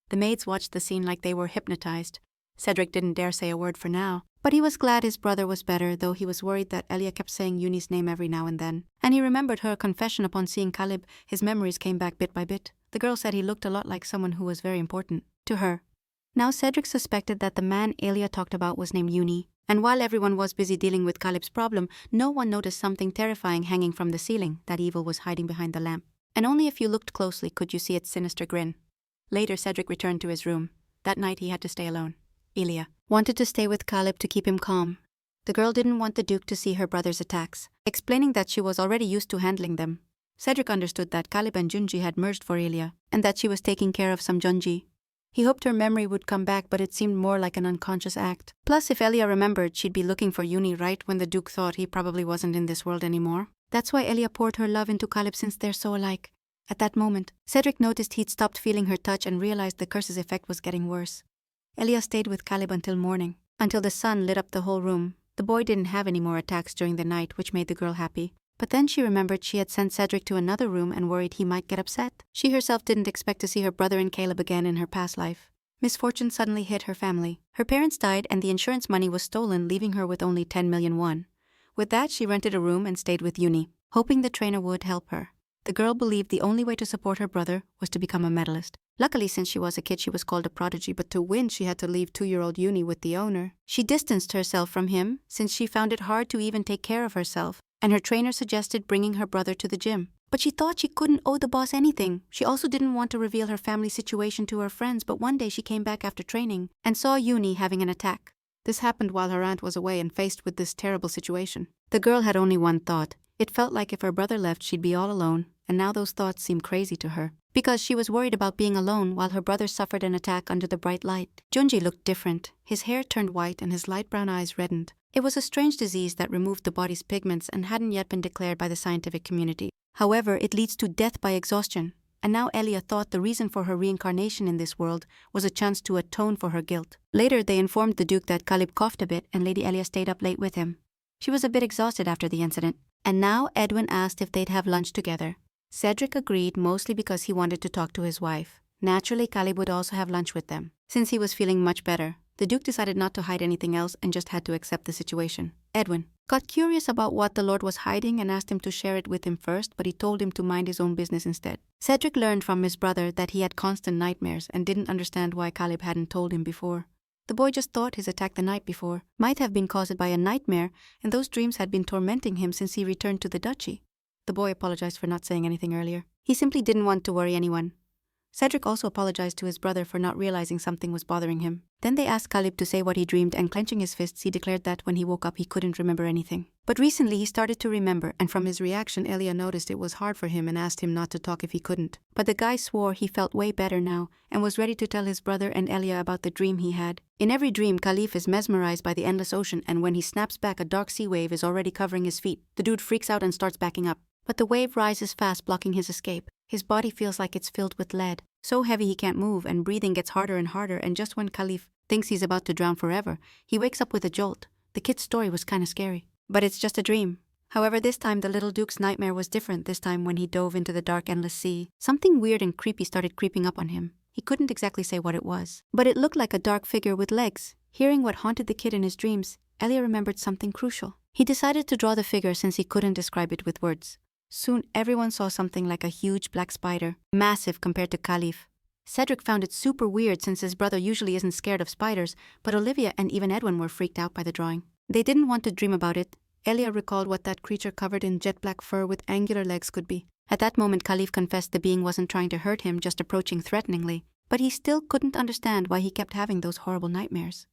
The maids watched the scene like they were hypnotized. Cedric didn't dare say a word for now, but he was glad his brother was better, though he was worried that Elia kept saying Uni's name every now and then. And he remembered her confession upon seeing Khalid. His memories came back bit by bit. The girl said he looked a lot like someone who was very important to her. Now Cedric suspected that the man Elia talked about was named Uni, and while everyone was busy dealing with Khalid's problem, no one noticed something terrifying hanging from the ceiling. That evil was hiding behind the lamp. and only if you looked closely could you see its sinister grin. Later, Cedric returned to his room. That night he had to stay alone. Elia wanted to stay with Khalid to keep him calm. The girl didn't want the Duke to see her brother's attacks, explaining that she was already used to handling them. Cedric understood that Khalid and Junji had merged for Elia, and that she was taking care of some Junji. He hoped her memory would come back, but it seemed more like an unconscious act. Plus, if Elia remembered, she'd be looking for Uni right when the Duke thought he probably wasn't in this world anymore. That's why Elia poured her love into Khalid, since they're so alike. At that moment, Cedric noticed he'd stopped feeling her touch and realized the curse's effect was getting worse. Elia stayed with Khalid until morning, until the sun lit up the whole room. The boy didn't have any more attacks during the night, which made the girl happy. But then she remembered she had sent Cedric to another room and worried he might get upset. She herself didn't expect to see her brother and Caleb again in her past life. Misfortune suddenly hit her family. Her parents died and the insurance money was stolen, leaving her with only 10 million won. With that, she rented a room and stayed with Uni, hoping the trainer would help her. The girl believed the only way to support her brother was to become a medalist. Luckily, since she was a kid, she was called a prodigy, but to win, she had to leave 2-year-old Uni with the owner. She distanced herself from him since she found it hard to even take care of herself, and her trainer suggested bringing her brother to the gym. But she thought she couldn't owe the boss anything. She also didn't want to reveal her family situation to her friends, but one day she came back after training and saw Uni having an attack. This happened while her aunt was away and faced with this terrible situation. The girl had only one thought. It felt like if her brother left, she'd be all alone, and now those thoughts seemed crazy to her, because she was worried about being alone while her brother suffered an attack under the bright light. Junji looked different. His hair turned white and his light brown eyes reddened. It was a strange disease that removed the body's pigments and hadn't yet been declared by the scientific community. However, it leads to death by exhaustion, and now Elia thought the reason for her reincarnation in this world was a chance to atone for her guilt. Later, they informed the Duke that Khalid coughed a bit and Lady Elia stayed up late with him. She was a bit exhausted after the incident, and now Edwin asked if they'd have lunch together. Cedric agreed, mostly because he wanted to talk to his wife. Naturally, Khalid would also have lunch with them. Since he was feeling much better, the Duke decided not to hide anything else and just had to accept the situation. Edwin got curious about what the Lord was hiding and asked him to share it with him first, but he told him to mind his own business instead. Cedric learned from his brother that he had constant nightmares and didn't understand why Khalid hadn't told him before. The boy just thought his attack the night before might have been caused by a nightmare, and those dreams had been tormenting him since he returned to the duchy. The boy apologized for not saying anything earlier. He simply didn't want to worry anyone. Cedric also apologized to his brother for not realizing something was bothering him. Then they asked Khalid to say what he dreamed, and clenching his fists, he declared that when he woke up he couldn't remember anything. But recently he started to remember, and from his reaction Elia noticed it was hard for him and asked him not to talk if he couldn't. But the guy swore he felt way better now and was ready to tell his brother and Elia about the dream he had. In every dream, Khalid is mesmerized by the endless ocean, and when he snaps back, a dark sea wave is already covering his feet. The dude freaks out and starts backing up. But the wave rises fast, blocking his escape. His body feels like it's filled with lead, so heavy he can't move, and breathing gets harder and harder, and just when Khalid thinks he's about to drown forever, he wakes up with a jolt. The kid's story was kinda scary. But it's just a dream. However, this time the little Duke's nightmare was different. This time when he dove into the dark endless sea, something weird and creepy started creeping up on him. He couldn't exactly say what it was, but it looked like a dark figure with legs. Hearing what haunted the kid in his dreams, Elia remembered something crucial. He decided to draw the figure since he couldn't describe it with words. Soon everyone saw something like a huge black spider, massive compared to Khalid. Cedric found it super weird since his brother usually isn't scared of spiders, but Olivia and even Edwin were freaked out by the drawing. They didn't want to dream about it. Elia recalled what that creature covered in jet black fur with angular legs could be. At that moment, Khalid confessed the being wasn't trying to hurt him, just approaching threateningly, but he still couldn't understand why he kept having those horrible nightmares.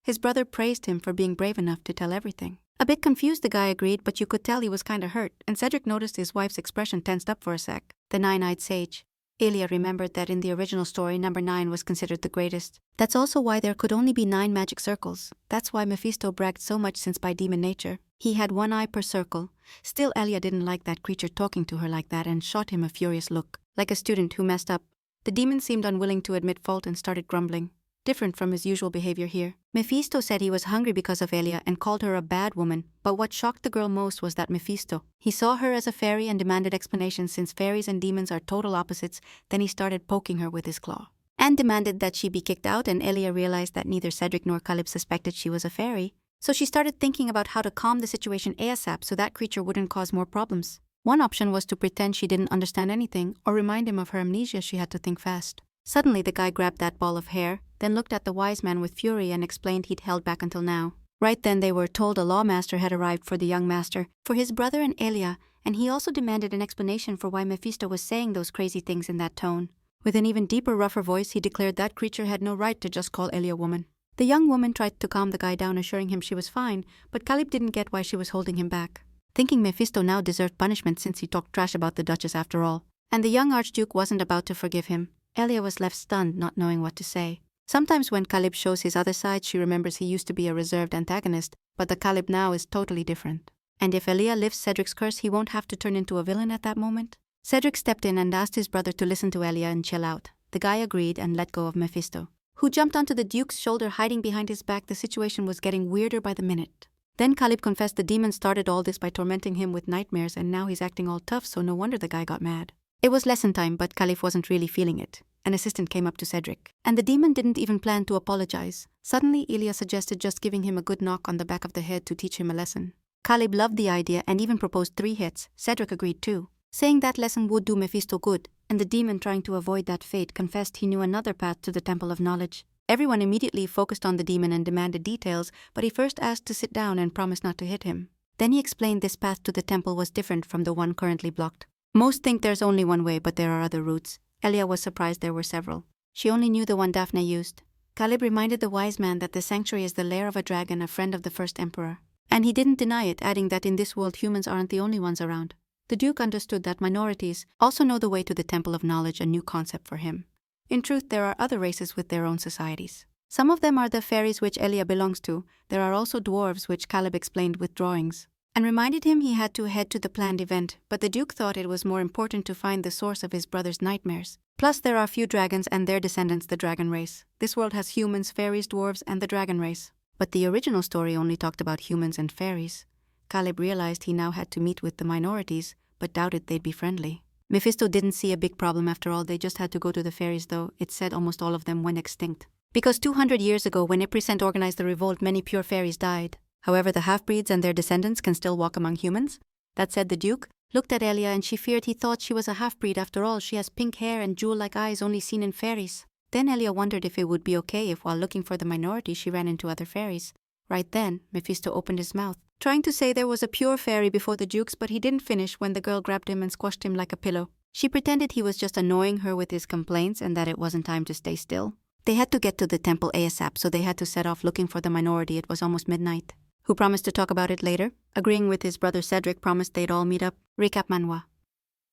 His brother praised him for being brave enough to tell everything. A bit confused, the guy agreed, but you could tell he was kinda hurt, and Cedric noticed his wife's expression tensed up for a sec. The nine-eyed sage. Elia remembered that in the original story, number 9 was considered the greatest. That's also why there could only be 9 magic circles. That's why Mephisto bragged so much, since by demon nature, he had 1 eye per circle. Still, Elia didn't like that creature talking to her like that and shot him a furious look, like a student who messed up. The demon seemed unwilling to admit fault and started grumbling, different from his usual behavior here. Mephisto said he was hungry because of Elia and called her a bad woman, but what shocked the girl most was that Mephisto, he saw her as a fairy and demanded explanations since fairies and demons are total opposites. Then he started poking her with his claw and demanded that she be kicked out, and Elia realized that neither Cedric nor Khalid suspected she was a fairy. So she started thinking about how to calm the situation ASAP so that creature wouldn't cause more problems. One option was to pretend she didn't understand anything or remind him of her amnesia. She had to think fast. Suddenly the guy grabbed that ball of hair, then looked at the wise man with fury and explained he'd held back until now. Right then they were told a lawmaster had arrived for the young master, for his brother and Elia, and he also demanded an explanation for why Mephisto was saying those crazy things in that tone. With an even deeper, rougher voice, he declared that creature had no right to just call Elia woman. The young woman tried to calm the guy down, assuring him she was fine, but Khalid didn't get why she was holding him back, thinking Mephisto now deserved punishment since he talked trash about the Duchess after all. And the young Archduke wasn't about to forgive him. Elia was left stunned, not knowing what to say. Sometimes when Khalid shows his other side, she remembers he used to be a reserved antagonist, but the Khalid now is totally different. And if Elia lifts Cedric's curse, he won't have to turn into a villain at that moment? Cedric stepped in and asked his brother to listen to Elia and chill out. The guy agreed and let go of Mephisto, who jumped onto the Duke's shoulder, hiding behind his back. The situation was getting weirder by the minute. Then Khalid confessed the demon started all this by tormenting him with nightmares, and now he's acting all tough, so no wonder the guy got mad. It was lesson time, but Khalid wasn't really feeling it. An assistant came up to Cedric, and the demon didn't even plan to apologize. Suddenly, Elia suggested just giving him a good knock on the back of the head to teach him a lesson. Khalid loved the idea and even proposed 3 hits. Cedric agreed too, saying that lesson would do Mephisto good, and the demon, trying to avoid that fate, confessed he knew another path to the Temple of Knowledge. Everyone immediately focused on the demon and demanded details, but he first asked to sit down and promised not to hit him. Then he explained this path to the temple was different from the one currently blocked. Most think there's only one way, but there are other routes. Elia was surprised there were several. She only knew the one Dafne used. Khalid reminded the wise man that the sanctuary is the lair of a dragon, a friend of the first emperor. And he didn't deny it, adding that in this world humans aren't the only ones around. The Duke understood that minorities also know the way to the Temple of Knowledge, a new concept for him. In truth, there are other races with their own societies. Some of them are the fairies, which Elia belongs to. There are also dwarves, which Khalid explained with drawings, and reminded him he had to head to the planned event, but the Duke thought it was more important to find the source of his brother's nightmares. Plus, there are few dragons and their descendants, the dragon race. This world has humans, fairies, dwarves, and the dragon race. But the original story only talked about humans and fairies. Khalid realized he now had to meet with the minorities, but doubted they'd be friendly. Mephisto didn't see a big problem after all. They just had to go to the fairies, though it said almost all of them went extinct. Because 200 years ago, when Iprisent organized the revolt, many pure fairies died. However, the half-breeds and their descendants can still walk among humans. That said, the Duke looked at Elia and she feared he thought she was a half-breed. After all, she has pink hair and jewel-like eyes only seen in fairies. Then Elia wondered if it would be okay if, while looking for the minority, she ran into other fairies. Right then, Mephisto opened his mouth, trying to say there was a pure fairy before the Duke's, but he didn't finish when the girl grabbed him and squashed him like a pillow. She pretended he was just annoying her with his complaints and that it wasn't time to stay still. They had to get to the temple ASAP, so they had to set off looking for the minority. It was almost midnight. Who promised to talk about it later? Agreeing with his brother Cedric, promised they'd all meet up. Recap Manhwa.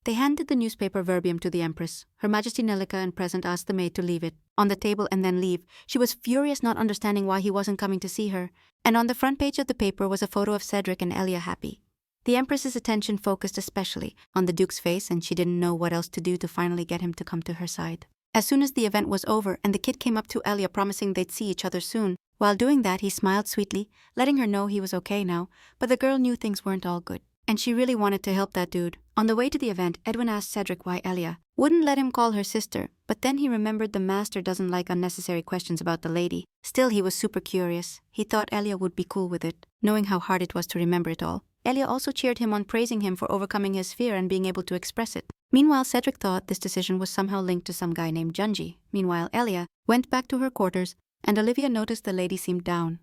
They handed the newspaper verbatim to the Empress. Her Majesty Nelika and present asked the maid to leave it on the table and then leave. She was furious, not understanding why he wasn't coming to see her. And on the front page of the paper was a photo of Cedric and Elia happy. The Empress's attention focused especially on the Duke's face, and she didn't know what else to do to finally get him to come to her side. As soon as the event was over and the kid came up to Elia promising they'd see each other soon, while doing that he smiled sweetly, letting her know he was okay now, but the girl knew things weren't all good. And she really wanted to help that dude. On the way to the event, Edwin asked Cedric why Elia wouldn't let him call her sister, but then he remembered the master doesn't like unnecessary questions about the lady. Still, he was super curious. He thought Elia would be cool with it, knowing how hard it was to remember it all. Elia also cheered him on, praising him for overcoming his fear and being able to express it. Meanwhile, Cedric thought this decision was somehow linked to some guy named Junji. Meanwhile, Elia went back to her quarters, and Olivia noticed the lady seemed down.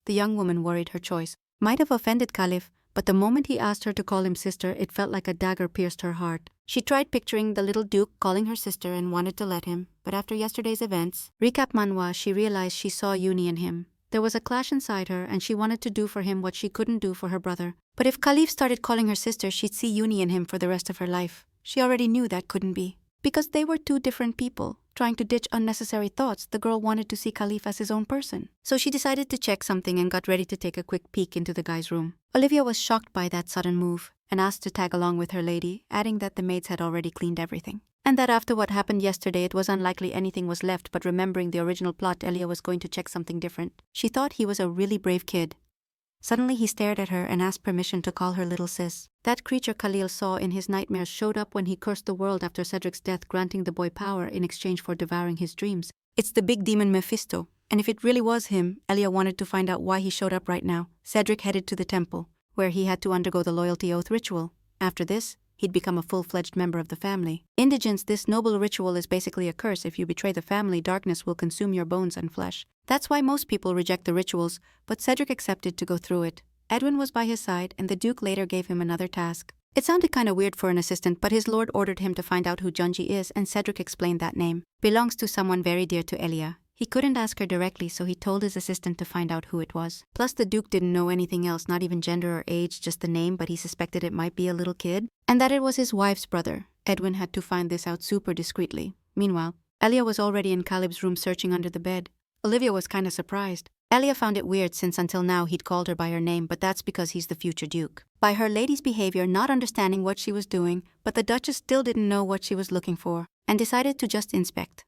The young woman worried her choice might have offended Khalif, but the moment he asked her to call him sister, it felt like a dagger pierced her heart. She tried picturing the little Duke calling her sister and wanted to let him, but after yesterday's events, recap Manhwa, she realized she saw Uni in him. There was a clash inside her, and she wanted to do for him what she couldn't do for her brother. But if Khalif started calling her sister, she'd see Uni in him for the rest of her life. She already knew that couldn't be. Because they were two different people. Trying to ditch unnecessary thoughts, the girl wanted to see Khalif as his own person. So she decided to check something and got ready to take a quick peek into the guy's room. Olivia was shocked by that sudden move and asked to tag along with her lady, adding that the maids had already cleaned everything. And that after what happened yesterday, it was unlikely anything was left, but remembering the original plot, Elia was going to check something different. She thought he was a really brave kid. Suddenly he stared at her and asked permission to call her little sis. That creature Khalil saw in his nightmares showed up when he cursed the world after Cedric's death, granting the boy power in exchange for devouring his dreams. It's the big demon Mephisto, and if it really was him, Elia wanted to find out why he showed up right now. Cedric headed to the temple, where he had to undergo the loyalty oath ritual. After this, he'd become a full-fledged member of the family. Indigence, this noble ritual is basically a curse. If you betray the family, darkness will consume your bones and flesh. That's why most people reject the rituals, but Cedric accepted to go through it. Edwin was by his side, and the Duke later gave him another task. It sounded kinda weird for an assistant, but his lord ordered him to find out who Junji is, and Cedric explained that name belongs to someone very dear to Elia. He couldn't ask her directly, so he told his assistant to find out who it was. Plus, the Duke didn't know anything else, not even gender or age, just the name, but he suspected it might be a little kid, and that it was his wife's brother. Edwin had to find this out super discreetly. Meanwhile, Elia was already in Khalid's room searching under the bed. Olivia was kinda surprised. Elia found it weird since until now he'd called her by her name, but that's because he's the future Duke. By her lady's behavior, not understanding what she was doing, but the Duchess still didn't know what she was looking for, and decided to just inspect.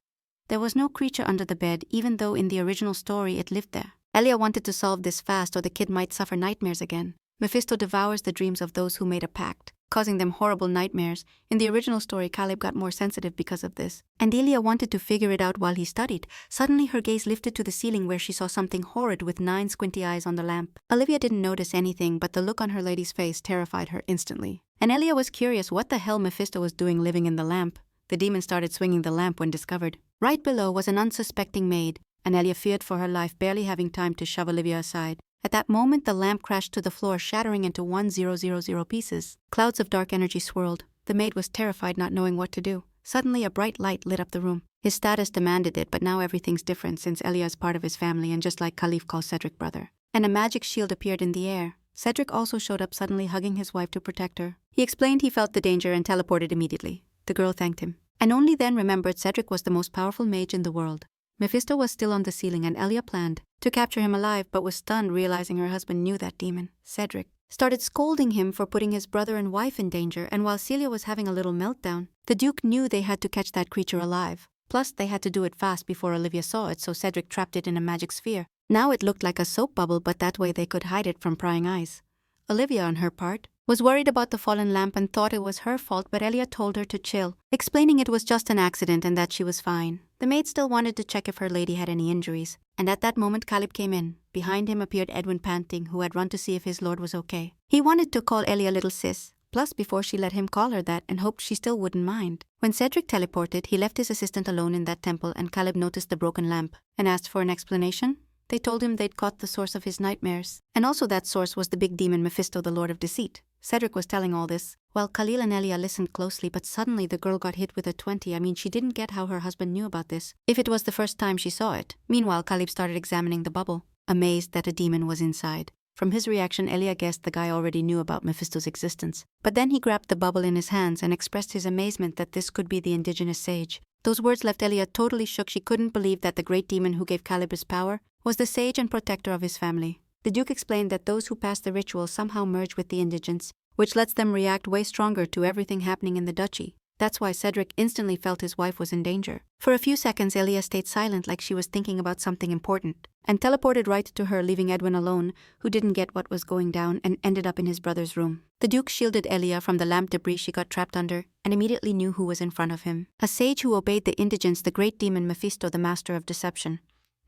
There was no creature under the bed, even though in the original story it lived there. Elia wanted to solve this fast or the kid might suffer nightmares again. Mephisto devours the dreams of those who made a pact, causing them horrible nightmares. In the original story, Khalid got more sensitive because of this. And Elia wanted to figure it out while he studied. Suddenly her gaze lifted to the ceiling where she saw something horrid with 9 squinty eyes on the lamp. Olivia didn't notice anything, but the look on her lady's face terrified her instantly. And Elia was curious what the hell Mephisto was doing living in the lamp. The demon started swinging the lamp when discovered. Right below was an unsuspecting maid, and Elia feared for her life, barely having time to shove Olivia aside. At that moment, the lamp crashed to the floor, shattering into 1000 pieces. Clouds of dark energy swirled. The maid was terrified, not knowing what to do. Suddenly, a bright light lit up the room. His status demanded it, but now everything's different since Elia is part of his family, and just like Khalid calls Cedric brother. And a magic shield appeared in the air. Cedric also showed up, suddenly hugging his wife to protect her. He explained he felt the danger and teleported immediately. The girl thanked him, and only then remembered Cedric was the most powerful mage in the world. Mephisto was still on the ceiling, and Elia planned to capture him alive, but was stunned realizing her husband knew that demon. Cedric started scolding him for putting his brother and wife in danger, and while Celia was having a little meltdown, the Duke knew they had to catch that creature alive. Plus, they had to do it fast before Olivia saw it, so Cedric trapped it in a magic sphere. Now it looked like a soap bubble, but that way they could hide it from prying eyes. Olivia, on her part, was worried about the fallen lamp and thought it was her fault, but Elia told her to chill, explaining it was just an accident and that she was fine. The maid still wanted to check if her lady had any injuries, and at that moment Khalid came in. Behind him appeared Edwin, panting, who had run to see if his lord was okay. He wanted to call Elia little sis, plus before she let him call her that, and hoped she still wouldn't mind. When Cedric teleported, he left his assistant alone in that temple, and Khalid noticed the broken lamp and asked for an explanation. They told him they'd caught the source of his nightmares, and also that source was the big demon Mephisto, the Lord of Deceit. Cedric was telling all this, while Khalil and Elia listened closely, but suddenly the girl got hit with a 20. She didn't get how her husband knew about this, if it was the first time she saw it. Meanwhile, Khalid started examining the bubble, amazed that a demon was inside. From his reaction, Elia guessed the guy already knew about Mephisto's existence. But then he grabbed the bubble in his hands and expressed his amazement that this could be the indigenous sage. Those words left Elia totally shook. She couldn't believe that the great demon who gave Khalid his power was the sage and protector of his family. The Duke explained that those who pass the ritual somehow merge with the indigents, which lets them react way stronger to everything happening in the duchy. That's why Cedric instantly felt his wife was in danger. For a few seconds, Elia stayed silent like she was thinking about something important, and teleported right to her, leaving Edwin alone, who didn't get what was going down and ended up in his brother's room. The Duke shielded Elia from the lamp debris she got trapped under, and immediately knew who was in front of him. A sage who obeyed the indigents, the great demon Mephisto, the master of deception.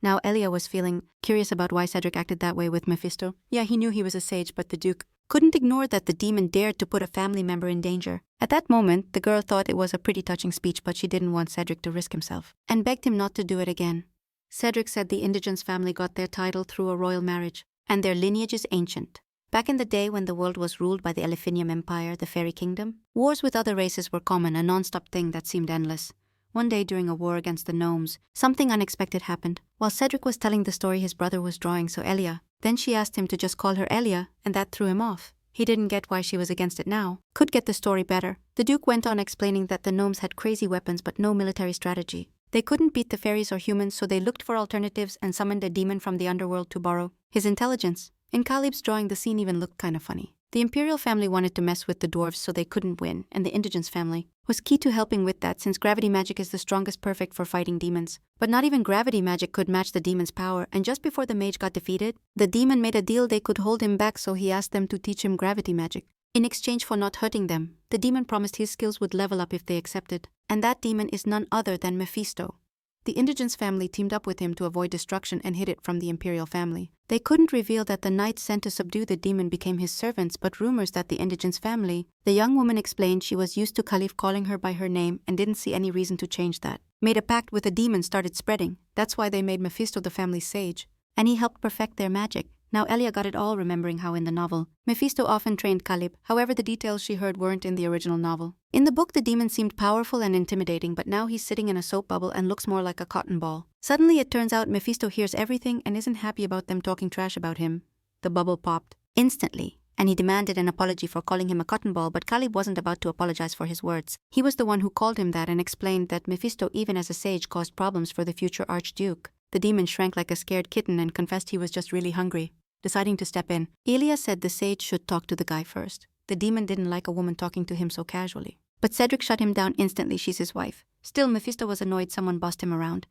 Now Elia was feeling curious about why Cedric acted that way with Mephisto. Yeah, he knew he was a sage, but the Duke couldn't ignore that the demon dared to put a family member in danger. At that moment, the girl thought it was a pretty touching speech, but she didn't want Cedric to risk himself, and begged him not to do it again. Cedric said the indigents family got their title through a royal marriage, and their lineage is ancient. Back in the day when the world was ruled by the Elephinium Empire, the Fairy Kingdom, wars with other races were common, a non-stop thing that seemed endless. One day during a war against the gnomes, something unexpected happened. While Cedric was telling the story, his brother was drawing, so Elia. Then she asked him to just call her Elia, and that threw him off. He didn't get why she was against it now. Could get the story better. The Duke went on explaining that the gnomes had crazy weapons but no military strategy. They couldn't beat the fairies or humans, so they looked for alternatives and summoned a demon from the underworld to borrow his intelligence. In Khalid's drawing, the scene even looked kind of funny. The imperial family wanted to mess with the dwarves so they couldn't win, and the indigents family was key to helping with that since gravity magic is the strongest, perfect for fighting demons. But not even gravity magic could match the demon's power, and just before the mage got defeated, the demon made a deal they could hold him back, so he asked them to teach him gravity magic. In exchange for not hurting them, the demon promised his skills would level up if they accepted, and that demon is none other than Mephisto. The indigents family teamed up with him to avoid destruction and hid it from the imperial family. They couldn't reveal that the knights sent to subdue the demon became his servants, but rumors that the indigents family. The young woman explained she was used to Khalid calling her by her name and didn't see any reason to change that. Made a pact with the demon started spreading. That's why they made Mephisto the family's sage, and he helped perfect their magic. Now Elia got it all, remembering how in the novel, Mephisto often trained Khalid, however the details she heard weren't in the original novel. In the book the demon seemed powerful and intimidating, but now he's sitting in a soap bubble and looks more like a cotton ball. Suddenly it turns out Mephisto hears everything and isn't happy about them talking trash about him. The bubble popped instantly, and he demanded an apology for calling him a cotton ball, but Khalid wasn't about to apologize for his words. He was the one who called him that and explained that Mephisto, even as a sage, caused problems for the future Archduke. The demon shrank like a scared kitten and confessed he was just really hungry. Deciding to step in, Elia said the sage should talk to the guy first. The demon didn't like a woman talking to him so casually. But Cedric shut him down instantly. She's his wife. Still, Mephisto was annoyed someone bossed him around.